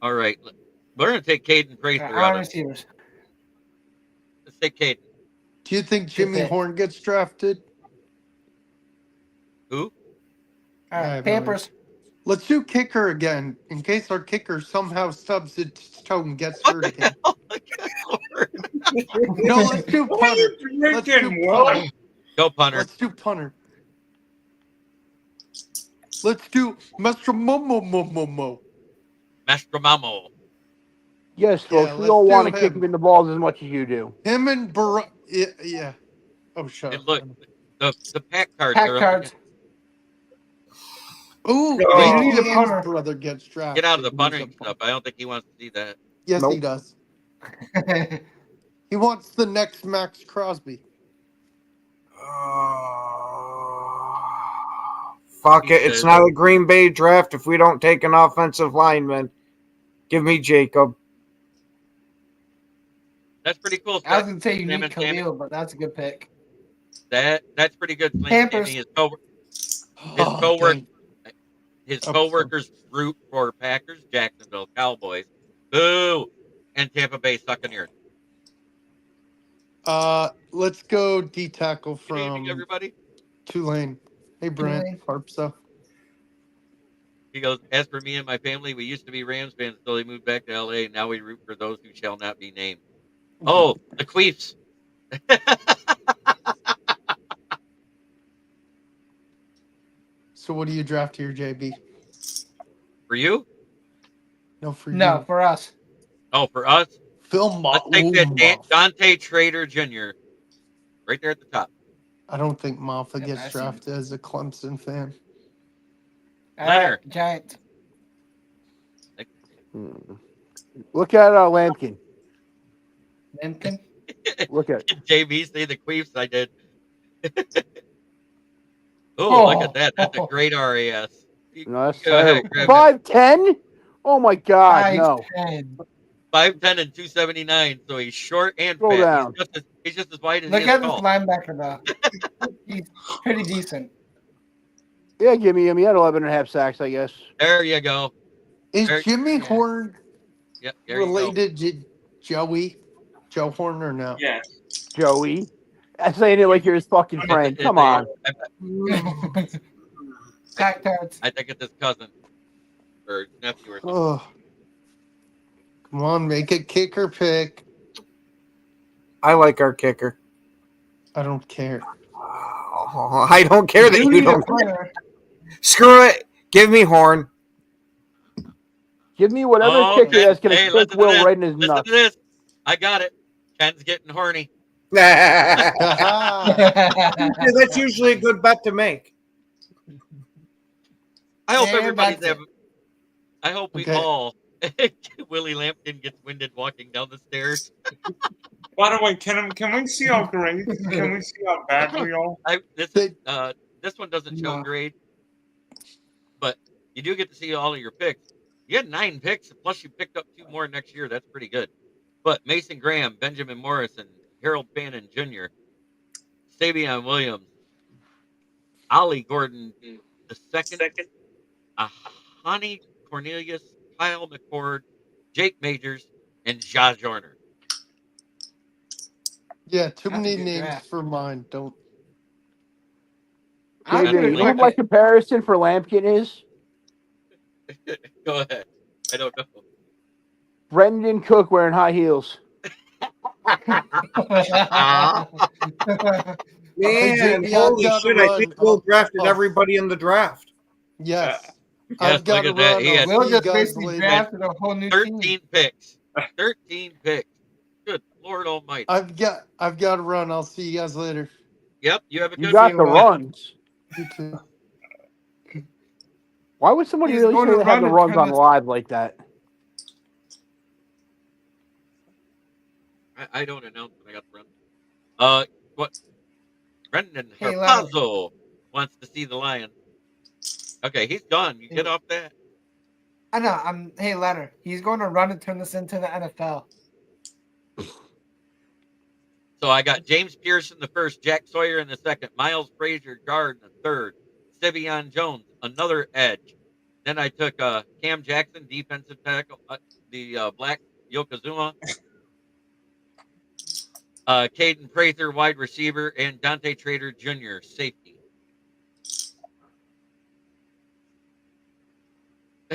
All right. We're gonna take Caden Prather Our out of. receivers. Let's take Caden. Do you think Jimmy pick. Horn gets drafted? Who? All I right, have no Pampers. Let's do kicker again in case our kicker somehow stubs its toe and gets What hurt the again. hell? Good Lord. No, let's do What are you punter. Let's do drinking, punter. Will? Go punter. Let's do punter. Let's do Mr. Momo. Mastromamo. Yes, Yeah, folks. We let's don't do want to kick him. him in the balls as much as you do. Him and yeah. Oh, shut And up. look, the pack cards Pack are up cards. again. Ooh, No. wait, You need a Dan's punter. brother gets drafted. Get out of the He's a punting punter. stuff. I don't think he wants to see that. Yes, he Nope. does. He wants the next Max Crosby. Fuck He it. It's says- not a Green Bay draft if we don't take an offensive lineman. Give me Jacob. That's pretty cool. I was gonna say you Slam need and Sammy. Khalil, but that's a good pick. That's pretty good. Slam Pampers. Sammy. Oh, coworker- dang. His Oh, coworkers root for Packers, Jacksonville Cowboys, boo, and Tampa Bay Buccaneers. Let's go D tackle Good evening, from everybody. Tulane. Hey, Brent. Tulane. Harpsa. He goes, as for me and my family, we used to be Rams fans until they moved back to LA. Now we root for those who shall not be named. Oh, the Queefs. So what do you draft here, JB? For you? No, for No, you. for us. Oh, for us? Phil Let's take that Dante Trader Jr. right there at the top. I don't think Maffa Yeah, gets that's drafted as a Clemson fan. All Leonard. right, Giant. Look at Lampkin. Lincoln. Look at Did JB say the Queefs? I did. Oh, look at that. That's a great RAS. no, that's Go ahead, terrible. grab him. 5'10"? Oh my God, no. 5'10". 5'10" and 279, so he's short and Scroll fat. down. He's just as wide as he Look is at this tall. linebacker though. He's pretty decent. Yeah, give me him. He had 11 and a half sacks, I guess. There you go. Is There, Jimmy Yeah. Horn yep, there you go. related to Joe Horn or no? Yeah. Joey. I'm saying it like you're his fucking friend. Come on. Pack tarts. I think it's his cousin or nephew or something. Oh, come on, make a kicker pick. I like our kicker. I don't care. Oh, I don't care that you need a don't. punter. Screw it. Give me Horn. Give me whatever Oh, kicker Ken, that's going hey, to kick listen to Will this. right in his Listen nuts. to this. I got it. Ken's getting horny. That's usually a good bet to make. I hope Yeah, everybody's that's it. having. I hope we Okay. all. Willie Lampkin gets winded walking down the stairs. By the way, can we see our grades? Can we see how bad we are? This one doesn't show No. grade, but you do get to see all of your picks. You had 9 picks, plus you picked up 2 more next year. That's pretty good. But Mason Graham, Benjamin Morrison, Harold Bannon Jr., Savion Williams, Ollie Gordon the second, Ahani Cornelius, Kyle McCord, Jake Majors, and Ja Jorner. Yeah, too That's a many good names draft. for mine. Don't. I'll JB, do it you know what quick. my comparison for Lampkin is? Go ahead. I don't know. Brendan Cook wearing high heels. Man, Jamie, I've holy gotta shit! I think run. Will drafted everybody in the draft. Yes. Yes, I've got look to at that. run. He I'll had Will see you just guys basically later. drafted a whole new 13 team. picks. 13 picks. Good Lord Almighty. I've got to run. I'll see you guys later. Yep, you have a You good got the one. runs. You too. Why would somebody He's really going say to they have run the and runs turn on this- live like that? I don't announce when I got the run. What? Brendan Hey, Leonard. Harpazzo wants to see the Lions. Okay, he's gone. You get off that. I know. Hey, Leonard. He's going to run and turn this into the NFL. So I got James Pierce in the first, Jack Sawyer in the second, Miles Frazier guard in the third, Sivion Jones, another edge. Then I took Cam Jackson, defensive tackle, the black Yokozuna, Caden Prather, wide receiver, and Dante Trader Jr., safety.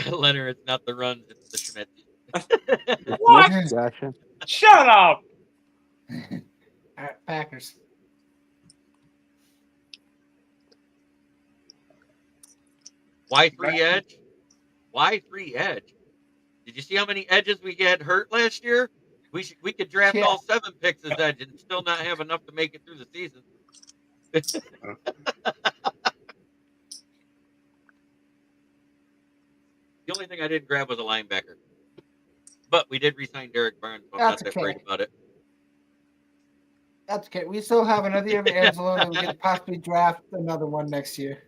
Leonard, it's not the runs, it's the Schmitz. What? Gotcha. Shut up! All right, Packers. Why 3 edge? Why 3 edge? Did you see how many edges we had hurt last year? We could draft Yeah. all 7 picks as edge and still not have enough to make it through the season. The only thing I didn't grab was a linebacker. But we did re-sign Derek Barnes, so I'm That's not that okay. worried about it. That's okay. We still have another year of Angelo, and we could possibly draft another one next year.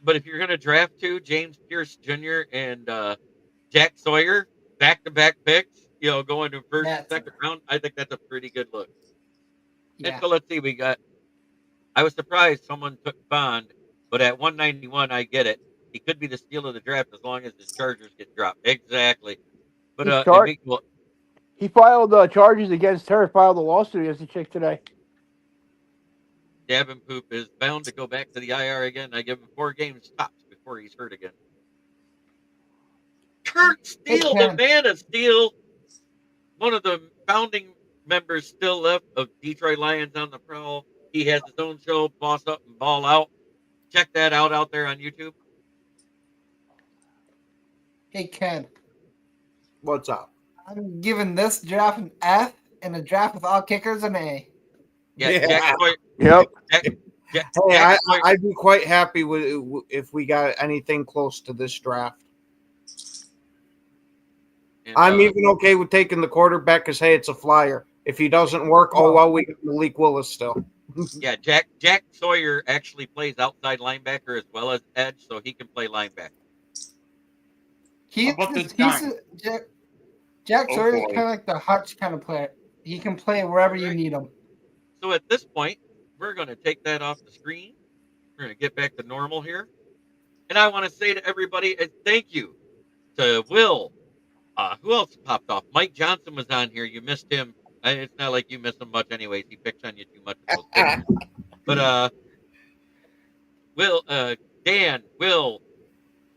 But if you're going to draft 2, James Pierce Jr. and Jack Sawyer, back-to-back picks, going to first and second round, I think that's a pretty good look. Yeah. And so let's see, I was surprised someone took Bond, but at 191, I get it. He could be the steal of the draft as long as his Chargers get dropped. Exactly. But he filed charges against her, filed a lawsuit against the chick today. Davenport is bound to go back to the IR again. I give him 4 games tops before he's hurt again. Kurt Steele, the man of steel, one of the founding members still left of Detroit Lions on the Prowl. He has his own show, Boss Up and Ball Out. Check that out there on YouTube. Hey, Ken. What's up? I'm giving this draft an F, in a draft with all kickers an A. Yeah, Jack Sawyer. Yep. Jack Hey, Sawyer. I'd be quite happy with if we got anything close to this draft. And, I'm even okay with taking the quarterback because, hey, it's a flyer. If he doesn't work, oh well, we got Malik Willis still. yeah, Jack Sawyer actually plays outside linebacker as well as edge, so he can play linebacker. He's about this Jack Oh, Sawyer's boy. kind of like the Hutch kind of player. He can play wherever you Right. need him. So at this point, we're going to take that off the screen. We're going to get back to normal here. And I want to say to everybody, thank you to Will. Who else popped off? Mike Johnson was on here. You missed him. It's not like you miss him much anyways. He picks on you too much with those pictures. But Will, Dan, Will,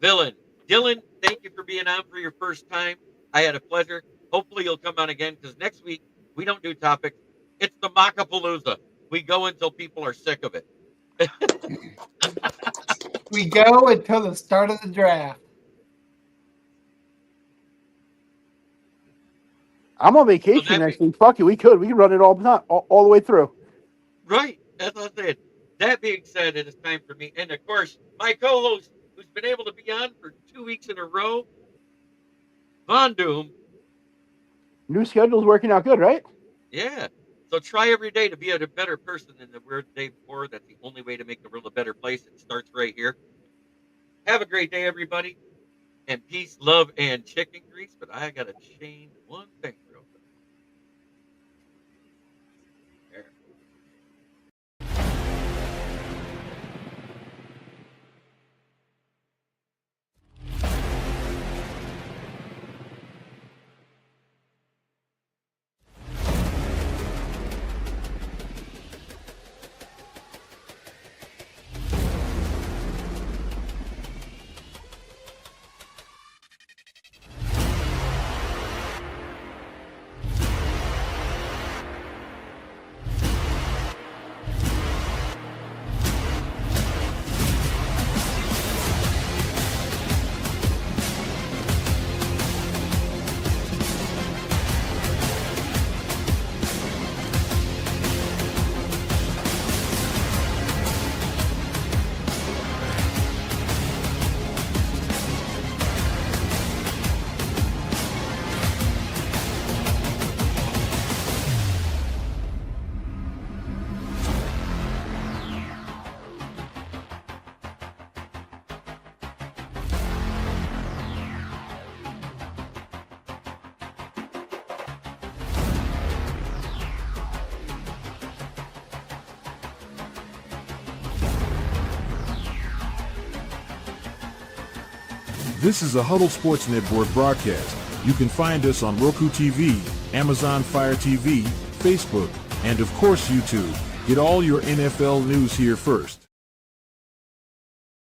Villain, Dylan, thank you for being on for your first time. I had a pleasure. Hopefully you'll come on again because next week we don't do topics. It's the Mockapalooza. We go until people are sick of it. We go until the start of the draft. I'm on vacation that next week. Fuck it, we could run it all the way through. Right. That's what I said. That being said, it is time for me. And of course, my co-host, who's been able to be on for 2 weeks in a row, Von Doom. New schedule's working out good, right? Yeah. So try every day to be a better person than the day before. That's the only way to make the world a better place. It starts right here. Have a great day, everybody. And peace, love, and chicken grease. But I got to change one thing real quick. There. This is a Huddle Sports Network broadcast. You can find us on Roku TV, Amazon Fire TV, Facebook, and of course YouTube. Get all your NFL news here first.